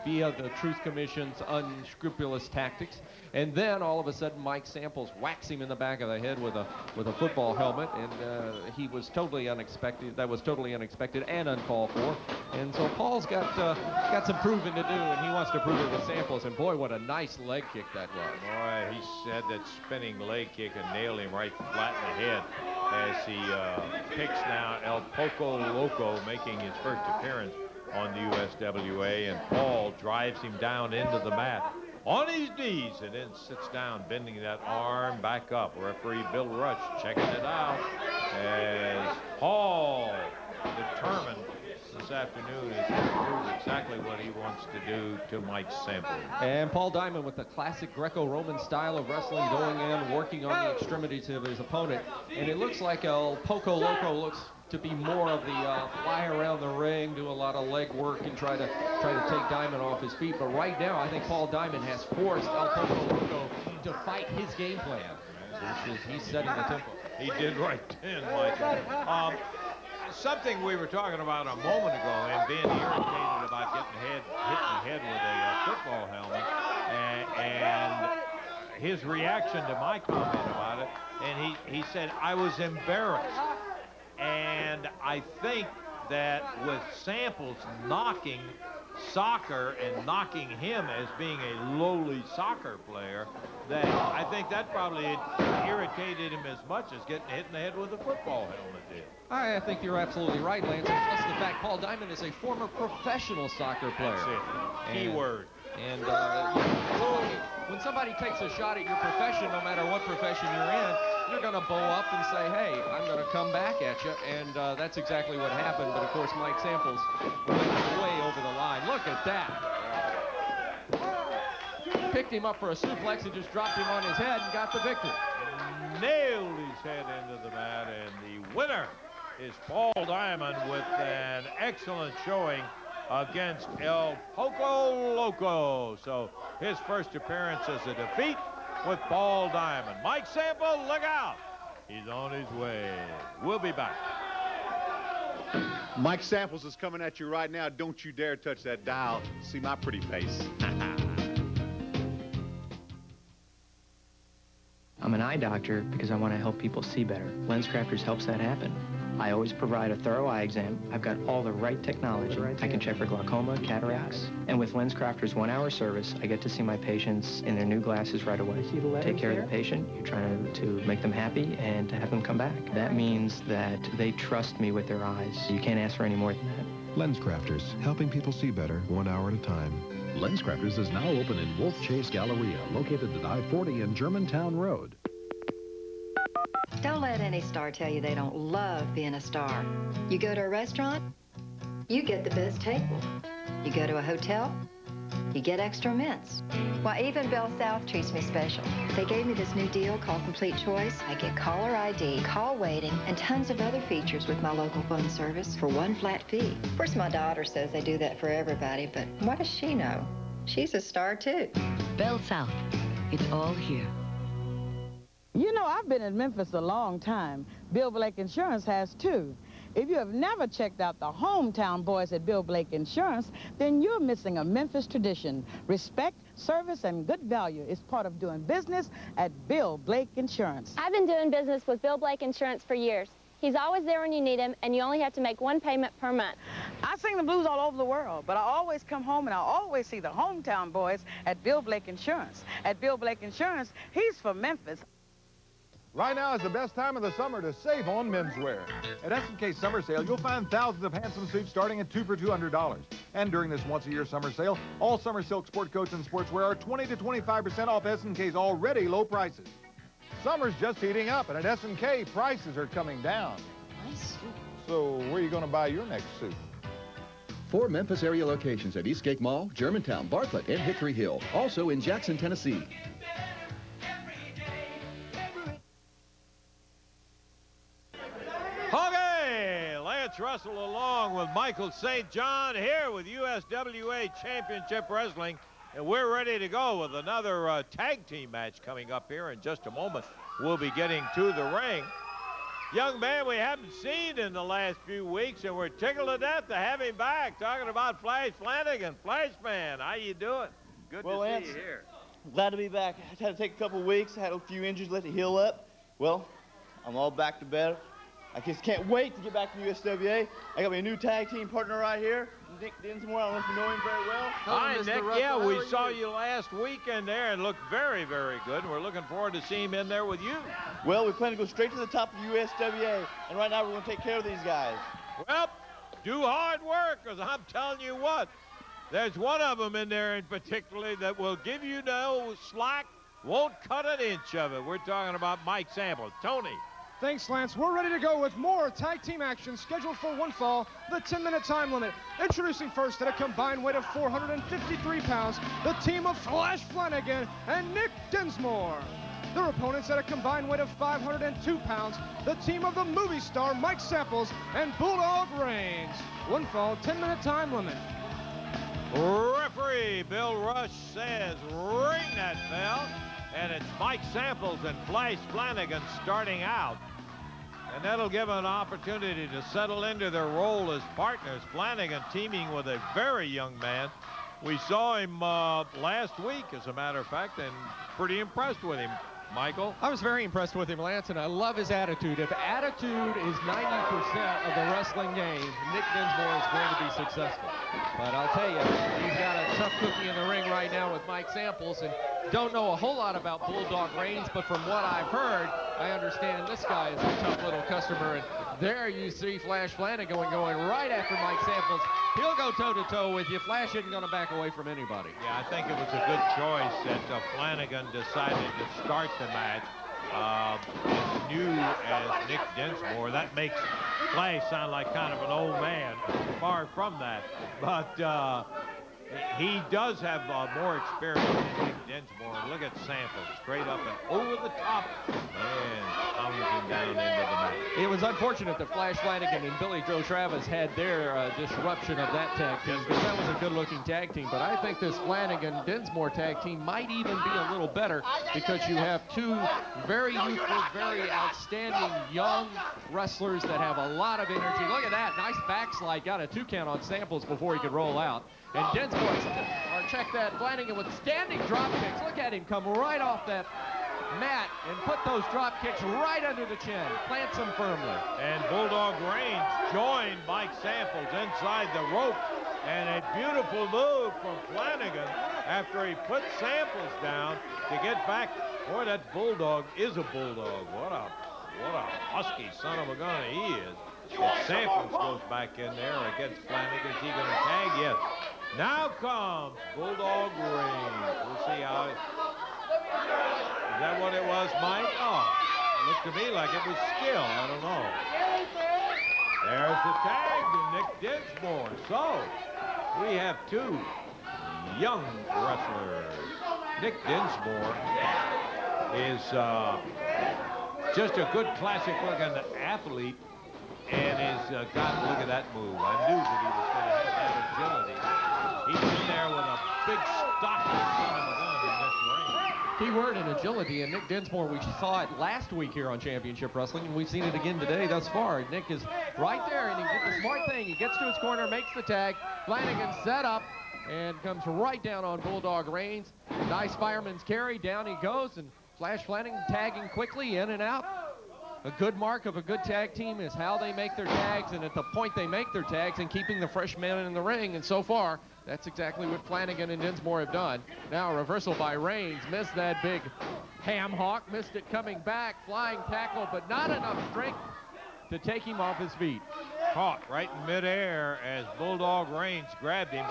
via the Truth Commission's unscrupulous tactics. And then all of a sudden Mike Samples whacks him in the back of the head with a football helmet, and he was totally unexpected. That was totally unexpected and uncalled for. And so Paul's got some proving to do, and he wants to prove it with Samples. And boy, what a nice leg kick that was. Boy, he said that spinning leg kick and nailed him right flat in the head as he picks now El Poco Loco, making his first appearance on the USWA, and Paul drives him down into the mat on his knees and then sits down, bending that arm back up. Referee Bill Rush checking it out as Paul, determined this afternoon, is to prove exactly what he wants to do to Mike Samples. And Paul Diamond with the classic Greco-Roman style of wrestling, going in, working on the extremities of his opponent. And it looks like El Poco Loco looks to be more of the fly around the ring, do a lot of leg work and try to take Diamond off his feet. But right now, I think Paul Diamond has forced El Poco Loco to fight his game plan. He's setting the tempo. He did right then, Mike. Something we were talking about a moment ago, and being irritated about getting hit in the head with a football helmet, and his reaction to my comment about it, and he said, I was embarrassed. And I think that with Samples knocking soccer and knocking him as being a lowly soccer player, that I think that probably irritated him as much as getting hit in the head with a football helmet did. I think you're absolutely right, Lance. And plus the fact Paul Diamond is a former professional soccer player. That's it. Key word. And when somebody takes a shot at your profession, no matter what profession you're in, you're going to bow up and say, hey, I'm going to come back at you. And that's exactly what happened. But, of course, Mike Samples went way over the line. Look at that. Picked him up for a suplex and just dropped him on his head and got the victory. Nailed his head into the mat. And the winner is Paul Diamond with an excellent showing against El Poco Loco. So his first appearance is a defeat with Paul Diamond. Mike Sample, look out. He's on his way. We'll be back. Mike Samples is coming at you right now. Don't you dare touch that dial. See my pretty face. I'm an eye doctor because I want to help people see better. LensCrafters helps that happen. I always provide a thorough eye exam. I've got all the right technology. I can check for glaucoma, cataracts. And with LensCrafters' 1-hour service, I get to see my patients in their new glasses right away. Take care of the patient. You're trying to make them happy and to have them come back. That means that they trust me with their eyes. You can't ask for any more than that. LensCrafters, helping people see better 1 hour at a time. LensCrafters is now open in Wolf Chase Galleria, located at I-40 and Germantown Road. Don't let any star tell you they don't love being a star. You go to a restaurant, you get the best table. You go to a hotel, You get extra mints. Why, even Bell South treats me special. They gave me this new deal called Complete Choice. I get caller ID, call waiting, and tons of other features with my local phone service for one flat fee. Of course, my daughter says they do that for everybody, but what does she know? She's a star, too. Bell South. It's all here. You know, I've been in Memphis a long time. Bill Blake Insurance has, too. If you have never checked out the hometown boys at Bill Blake Insurance, then you're missing a Memphis tradition. Respect, service, and good value is part of doing business at Bill Blake Insurance. I've been doing business with Bill Blake Insurance for years. He's always there when you need him, and you only have to make one payment per month. I sing the blues all over the world, but I always come home and I always see the hometown boys at Bill Blake Insurance. At Bill Blake Insurance, he's from Memphis. Right now is the best time of the summer to save on menswear. At S&K Summer Sale, you'll find thousands of handsome suits starting at $2 for $200. And during this once-a-year summer sale, all summer silk sport coats and sportswear are 20 to 25% off S&K's already low prices. Summer's just heating up, and at S&K, prices are coming down. Nice suit. So where are you going to buy your next suit? 4 Memphis area locations at Eastgate Mall, Germantown, Bartlett, and Hickory Hill. Also in Jackson, Tennessee. Okay, let's wrestle along with Michael St. John here with USWA Championship Wrestling. And we're ready to go with another tag team match coming up here in just a moment. We'll be getting to the ring. Young man we haven't seen in the last few weeks, and we're tickled to death to have him back. Talking about Flash Flanagan. Flashman, how you doing? Good to see you here. Glad to be back. I had to take a couple weeks. I had a few injuries, let it heal up. Well, I'm all back to better. I just can't wait to get back to USWA. I got my new tag team partner right here, Nick Dinsmore. I don't know if you know him very well. Hi, Nick. Yeah, we saw you last weekend there and looked very, very good. And we're looking forward to seeing him in there with you. Well, we plan to go straight to the top of USWA. And right now, we're going to take care of these guys. Well, do hard work, because I'm telling you what, there's one of them in there in particular that will give you no slack, won't cut an inch of it. We're talking about Mike Samples. Tony. Thanks, Lance. We're ready to go with more tag team action scheduled for one fall, the 10-minute time limit. Introducing first at a combined weight of 453 pounds, the team of Flash Flanagan and Nick Dinsmore. Their opponents at a combined weight of 502 pounds, the team of the movie star Mike Samples and Bulldog Reigns. One fall, 10-minute time limit. Referee Bill Rush says ring that bell. And it's Mike Samples and Flash Flanagan starting out. And that'll give them an opportunity to settle into their role as partners. Flanagan teaming with a very young man. We saw him last week, as a matter of fact, and pretty impressed with him. Michael? I was very impressed with him, Lance, and I love his attitude. If attitude is 90% of the wrestling game, Nick Dinsmore is going to be successful. But I'll tell you, he's got a tough cookie in the ring right now with Mike Samples, and don't know a whole lot about Bulldog Reigns, but from what I've heard, I understand this guy is a tough little customer. And there you see Flash Flanagan going right after Mike Samples. He'll go toe-to-toe with you. Flash isn't going to back away from anybody. Yeah, I think it was a good choice that Flanagan decided to start the match as new as Nick Dinsmore. That makes Flash sound like kind of an old man. Far from that. But he does have more experience than Nick Dinsmore. Look at Samples, straight up and over the top, and pounding him down into the mat. It was unfortunate that Flash Flanagan and Billy Joe Travis had their disruption of that tag team, because that was a good-looking tag team. But I think this Flanagan-Dinsmore tag team might even be a little better, because you have two very youthful, very outstanding young wrestlers that have a lot of energy. Look at that, nice backslide, got a 2 count on Samples before he could roll out. And Dinsmore, or check that, Flanagan with standing drop kicks. Look at him come right off that mat and put those drop kicks right under the chin. Plants them firmly. And Bulldog Reigns joined Mike Samples inside the rope. And a beautiful move from Flanagan after he put Samples down to get back. Boy, that Bulldog is a bulldog. What a husky son of a gun he is. If Samples goes back in there against Flanagan, is he going to tag? Yes. Now comes Bulldog Reigns. We'll see how it... Is that what it was, Mike? Oh, it looked to me like it was skill. I don't know. There's the tag to Nick Dinsmore. So, we have two young wrestlers. Nick Dinsmore is just a good classic-looking athlete, and has got, look at that move. I knew that he was going to have that agility. He's in there with a big stock son of a gun in this ring. Keyword in agility, and Nick Dinsmore, we saw it last week here on Championship Wrestling, and we've seen it again today thus far. Nick is right there, and he did the smart thing. He gets to his corner, makes the tag. Flanagan set up and comes right down on Bulldog Reigns. Nice fireman's carry. Down he goes, and Flash Flanagan tagging quickly in and out. A good mark of a good tag team is how they make their tags, and at the point they make their tags, and keeping the fresh men in the ring. And so far, that's exactly what Flanagan and Dinsmore have done. Now a reversal by Reigns. Missed that big ham hock. Missed it coming back. Flying tackle, but not enough strength to take him off his feet. Caught right in midair as Bulldog Reigns grabbed him,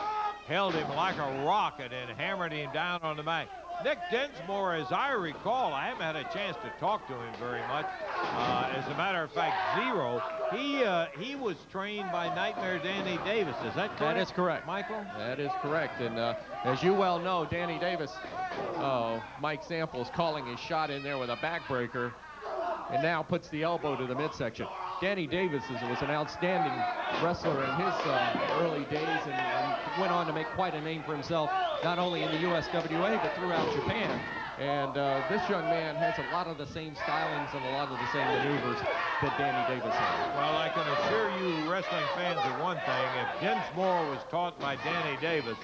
held him like a rocket, and hammered him down on the mat. Nick Dinsmore, as I recall, I haven't had a chance to talk to him very much. As a matter of fact, zero. He was trained by Nightmare Danny Davis. Is that correct? That is correct, Michael. That is correct. And as you well know, Danny Davis, Mike Samples calling his shot in there with a backbreaker, and now puts the elbow to the midsection. Danny Davis was an outstanding wrestler in his early days, and went on to make quite a name for himself, not only in the USWA, but throughout Japan. And this young man has a lot of the same stylings and a lot of the same maneuvers that Danny Davis has. Well, I can assure you wrestling fans of one thing. If Dinsmore was taught by Danny Davis,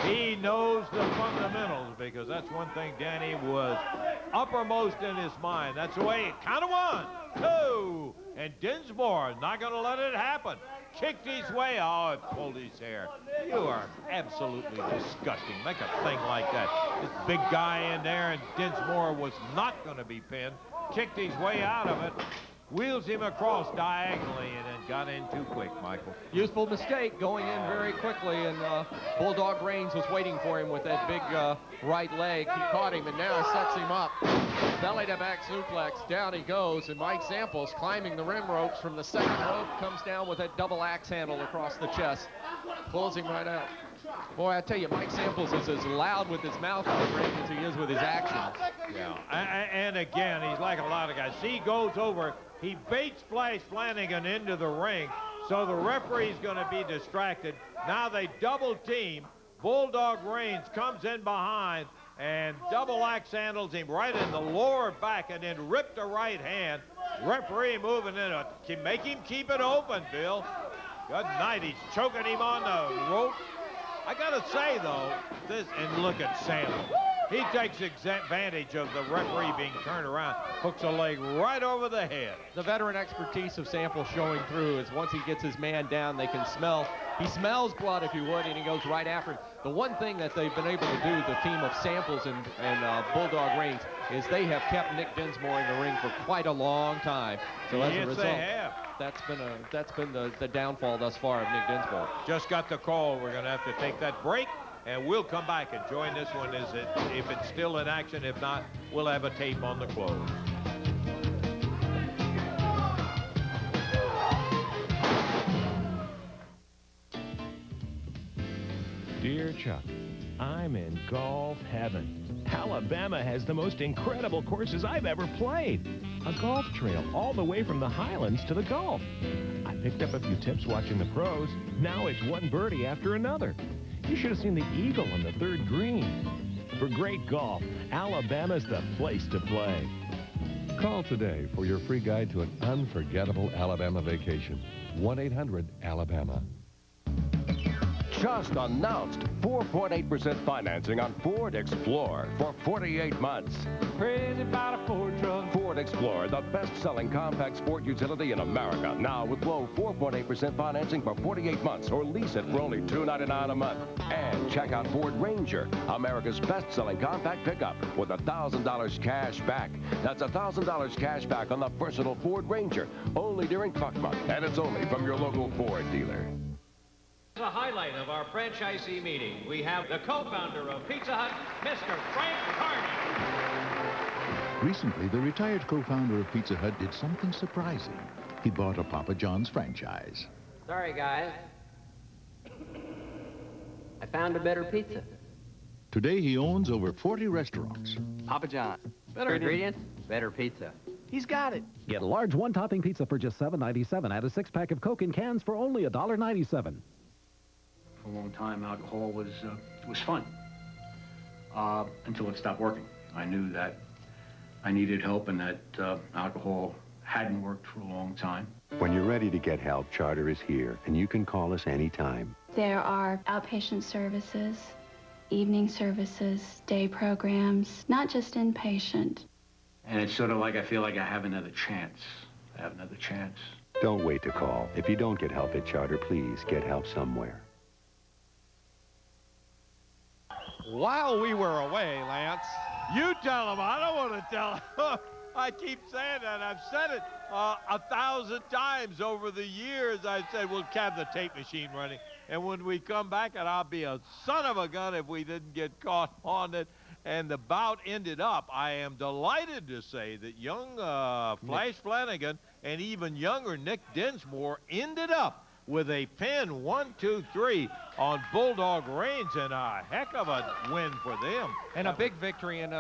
he knows the fundamentals, because that's one thing Danny was uppermost in his mind. That's the way, count of 1, 2, and Dinsmore not going to let it happen. Kicked his way. Oh, it pulled his hair. You are absolutely disgusting. Make a thing like that. This big guy in there, and Dinsmore was not going to be pinned. Kicked his way out of it. Wheels him across diagonally, and then got in too quick, Michael. Useful mistake, going in very quickly, and Bulldog Reigns was waiting for him with that big right leg. He caught him, and now sets him up. Belly to back suplex. Down he goes, and Mike Samples, climbing the ring ropes from the second rope, comes down with that double axe handle across the chest. Pulls him right out. Boy, I tell you, Mike Samples is as loud with his mouth in the ring as he is with his actions. Yeah, and again, he's like a lot of guys. He goes over, he baits Flash Flanagan into the ring, so the referee's going to be distracted. Now they double team. Bulldog Reigns comes in behind and double axe handles him right in the lower back, and then ripped the right hand. Referee moving in to make him keep it open, Bill. Good night. He's choking him on the rope. I got to say, though, this, and look at Sam. He takes advantage of the referee being turned around, hooks a leg right over the head. The veteran expertise of Samples showing through is once he gets his man down, they can smell. He smells blood, if you would, and he goes right after him. The one thing that they've been able to do, the team of Samples and Bulldog Reigns, is they have kept Nick Dinsmore in the ring for quite a long time. So as a result, they have. That's been the downfall thus far of Nick Dinsmore. Just got the call. We're going to have to take that break, and we'll come back and join this one if it's still in action. If not, we'll have a tape on the close. Dear Chuck, I'm in golf heaven. Alabama has the most incredible courses I've ever played. A golf trail all the way from the Highlands to the Gulf. I picked up a few tips watching the pros. Now it's one birdie after another. You should have seen the eagle on the third green. For great golf, Alabama's the place to play. Call today for your free guide to an unforgettable Alabama vacation. 1-800-ALABAMA. Just announced 4.8% financing on Ford Explorer for 48 months. Crazy about a Ford truck. Ford Explorer, the best-selling compact sport utility in America. Now with low 4.8% financing for 48 months, or lease it for only $299 a month. And check out Ford Ranger, America's best-selling compact pickup with $1,000 cash back. That's $1,000 cash back on the versatile Ford Ranger, only during Truck Month, and it's only from your local Ford dealer. The highlight of our franchisee meeting, we have the co-founder of Pizza Hut, Mr. Frank Carney. Recently, the retired co-founder of Pizza Hut did something surprising. He bought a Papa John's franchise. Sorry, guys. I found a better pizza. Today he owns over 40 restaurants. Papa John. Better ingredients, better pizza. He's got it. Get a large one-topping pizza for just $7.97. Add a six-pack of Coke in cans for only $1.97. For a long time, alcohol was fun until it stopped working. I knew that I needed help and that alcohol hadn't worked for a long time. When you're ready to get help, Charter is here, and you can call us anytime. There are outpatient services, evening services, day programs, not just inpatient. And it's sort of like I feel like I have another chance. I have another chance. Don't wait to call. If you don't get help at Charter, please get help somewhere. While we were away, Lance, you tell them. I don't want to tell them. I keep saying that. I've said it 1,000 times over the years. I said, we'll have the tape machine running. And when we come back, and I'll be a son of a gun if we didn't get caught on it. And the bout ended up, I am delighted to say that young Flash Flanagan and even younger Nick Dinsmore ended up with a pin 1-2-3 on Bulldog Reigns, and a heck of a win for them. And a big victory, and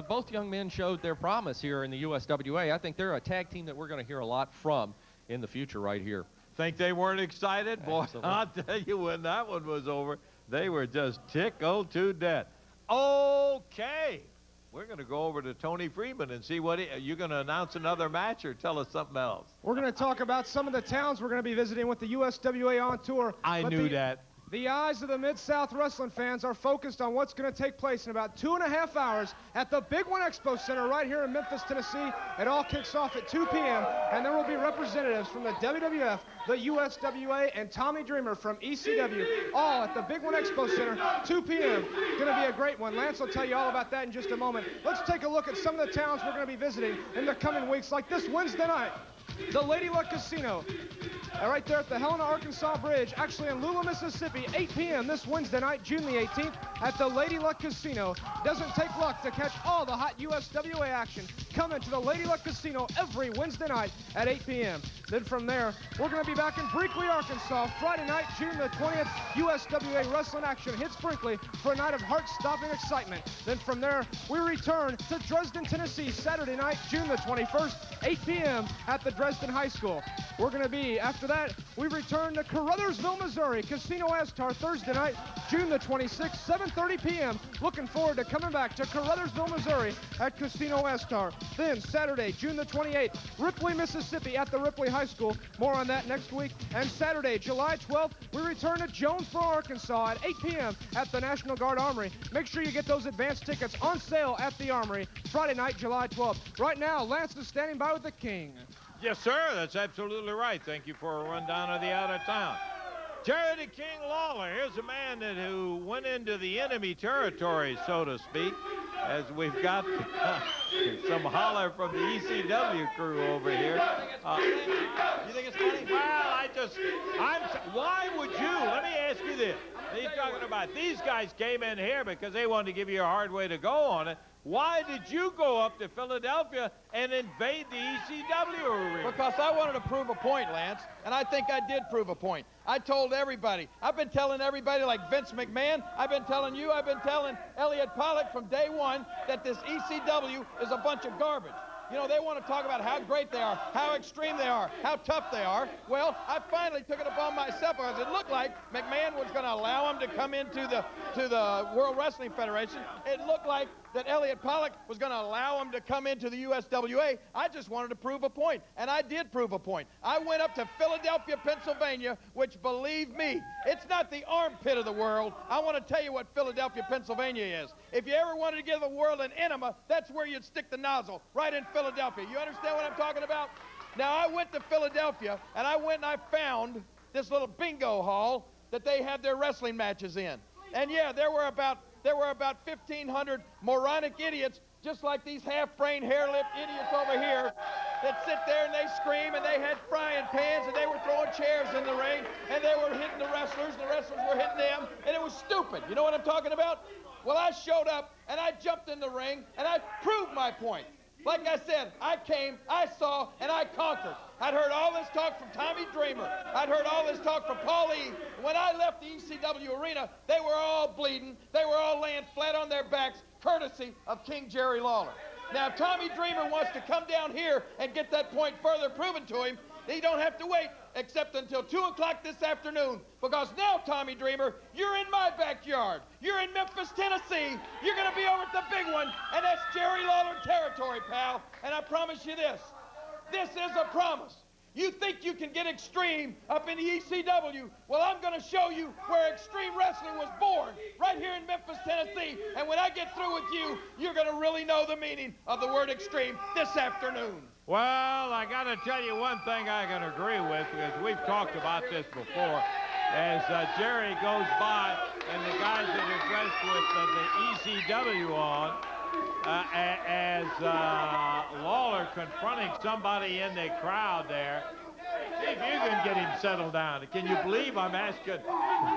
both young men showed their promise here in the USWA. I think they're a tag team that we're going to hear a lot from in the future right here. Think they weren't excited? Boy, absolutely. I'll tell you, when that one was over, they were just tickled to death. Okay. We're going to go over to Tony Freeman and see what you're going to announce another match or tell us something else. We're going to talk about some of the towns we're going to be visiting with the USWA on tour. I knew that. The eyes of the Mid-South wrestling fans are focused on what's going to take place in about 2.5 hours at the Big One Expo Center right here in Memphis, Tennessee. It all kicks off at 2 p.m., and there will be representatives from the WWF, the USWA, and Tommy Dreamer from ECW, all at the Big One Expo Center, 2 p.m. Going to be a great one. Lance will tell you all about that in just a moment. Let's take a look at some of the towns we're going to be visiting in the coming weeks, like this Wednesday night. The Lady Luck Casino, right there at the Helena, Arkansas Bridge, actually in Lula, Mississippi, 8 p.m. this Wednesday night, June the 18th, at the Lady Luck Casino. Doesn't take luck to catch all the hot USWA action. Come into the Lady Luck Casino every Wednesday night at 8 p.m. Then from there, we're going to be back in Brinkley, Arkansas, Friday night, June the 20th. USWA wrestling action hits Brinkley for a night of heart-stopping excitement. Then from there, we return to Dresden, Tennessee, Saturday night, June the 21st, 8 p.m. at the Dresden High School. We're going to be, after that, we return to Caruthersville, Missouri, Casino Astar, Thursday night, June the 26th, 7:30 p.m. Looking forward to coming back to Caruthersville, Missouri at Casino Astar. Then Saturday, June the 28th, Ripley, Mississippi at the Ripley High School. More on that next week. And Saturday, July 12th, we return to Jonesboro, Arkansas at 8 p.m. at the National Guard Armory. Make sure you get those advance tickets on sale at the Armory Friday night, July 12th. Right now, Lance is standing by with the King. Yes, sir. That's absolutely right. Thank you for a rundown of the out of town. Jerry the King Lawler. Here's a man who went into the enemy territory, so to speak, as we've got some holler from the ECW crew over here. You think it's funny? Well, why would you? Let me ask you this. He's talking about these guys came in here because they wanted to give you a hard way to go on it. Why did you go up to Philadelphia and invade the ECW arena? Because I wanted to prove a point, Lance, and I think I did prove a point. I told everybody. I've been telling everybody like Vince McMahon. I've been telling you. I've been telling Elliot Pollock from day one that this ECW is a bunch of garbage. You know, they want to talk about how great they are, how extreme they are, how tough they are. Well, I finally took it upon myself because it looked like McMahon was going to allow them to come into the World Wrestling Federation. It looked like that Elliot Pollock was going to allow them to come into the USWA. I just wanted to prove a point, and I did prove a point. I went up to Philadelphia, Pennsylvania, which, believe me, it's not the armpit of the world. I want to tell you what Philadelphia, Pennsylvania is. If you ever wanted to give the world an enema, that's where you'd stick the nozzle, right in Philadelphia. You understand what I'm talking about? Now, I went to Philadelphia, and I went and I found this little bingo hall that they had their wrestling matches in. And, yeah, there were about 1,500 moronic idiots, just like these half-brained, hair-lipped idiots over here, that sit there and they scream, and they had frying pans, and they were throwing chairs in the ring, and they were hitting the wrestlers, and the wrestlers were hitting them, and it was stupid. You know what I'm talking about? Well, I showed up, and I jumped in the ring, and I proved my point. Like I said, I came, I saw, and I conquered. I'd heard all this talk from Tommy Dreamer. I'd heard all this talk from Paulie. When I left the ECW arena, they were all bleeding. They were all laying flat on their backs, courtesy of King Jerry Lawler. Now, if Tommy Dreamer wants to come down here and get that point further proven to him, he don't have to wait except until 2 o'clock this afternoon, because now, Tommy Dreamer, you're in my backyard. You're in Memphis, Tennessee. You're going to be over at the big one, and that's Jerry Lawler territory, pal. And I promise you this. This is a promise. You think you can get extreme up in the ECW? Well, I'm going to show you where extreme wrestling was born, right here in Memphis, Tennessee. And when I get through with you, you're going to really know the meaning of the word extreme this afternoon. Well, I got to tell you one thing I can agree with, because we've talked about this before. As Jerry goes by and the guys that are dressed with the ECW on, as Lawler confronting somebody in the crowd there. See if you can get him settled down. Can you believe I'm asking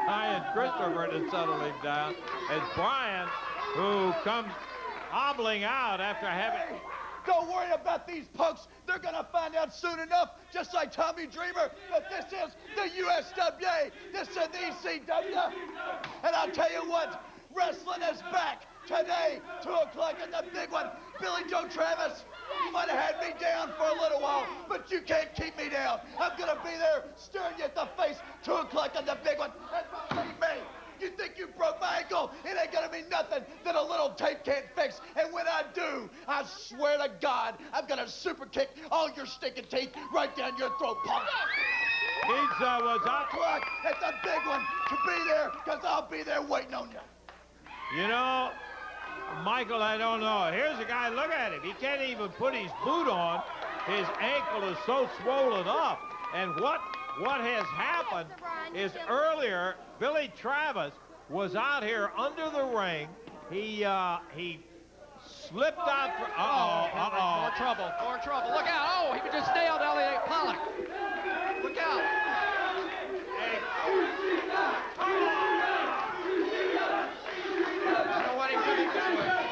Brian Christopher to settle him down? As Brian, who comes hobbling out after having... Don't worry about these punks. They're going to find out soon enough, just like Tommy Dreamer, that this is the USWA. This is the ECW. And I'll tell you what, wrestling is back. Today, 2 o'clock at the big one. Billy Joe Travis, you might have had me down for a little while, but you can't keep me down. I'm going to be there staring you at the face, 2 o'clock at the big one. And believe me, you think you broke my ankle, it ain't going to be nothing that a little tape can't fix. And when I do, I swear to God, I'm going to super kick all your stinking teeth right down your throat, punk. He was out. Clock at the big one to be there, because I'll be there waiting on you. You know, Michael, I don't know. Here's a guy, look at him. He can't even put his boot on. His ankle is so swollen up. And what has happened is earlier, Billy Travis was out here under the ring. He slipped out for, More trouble. Look out. Oh, he just nailed Elliot Pollock. Look out. You know what, he's coming this way.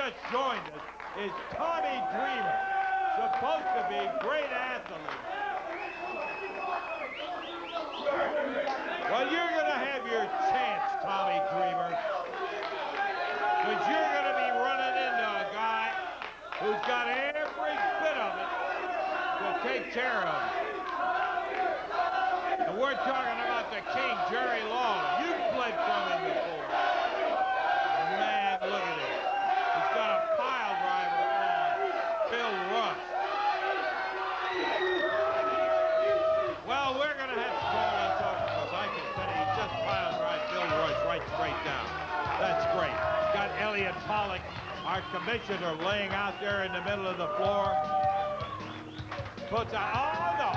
just joined us is Tommy Dreamer, supposed to be great athlete. Well, you're going to have your chance, Tommy Dreamer, because you're going to be running into a guy who's got every bit of it to take care of. And we're talking about the king, Jerry Lawler. You've played from him before. Man, look at him. He's got a pile driver on Bill Rush. Well, we're going to have to call on talk because I can tell you he just pile drive Bill Rush right straight down. That's great. Got Elliot Pollock, our commissioner, laying out there in the middle of the floor. Puts a, oh no!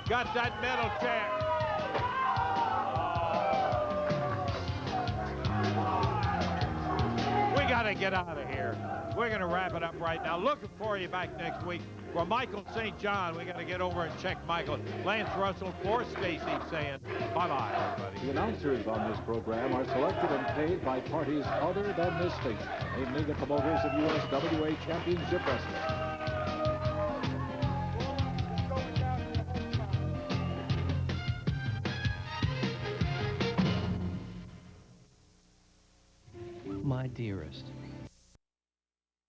Got that middle check. We got to get out of here. We're going to wrap it up right now. Looking for you back next week. For Michael St. John, we got to get over and check Michael. Lance Russell for Stacy saying bye-bye, everybody. The announcers on this program are selected and paid by parties other than this station, namely the promoters of USWA Championship Wrestling. My dearest,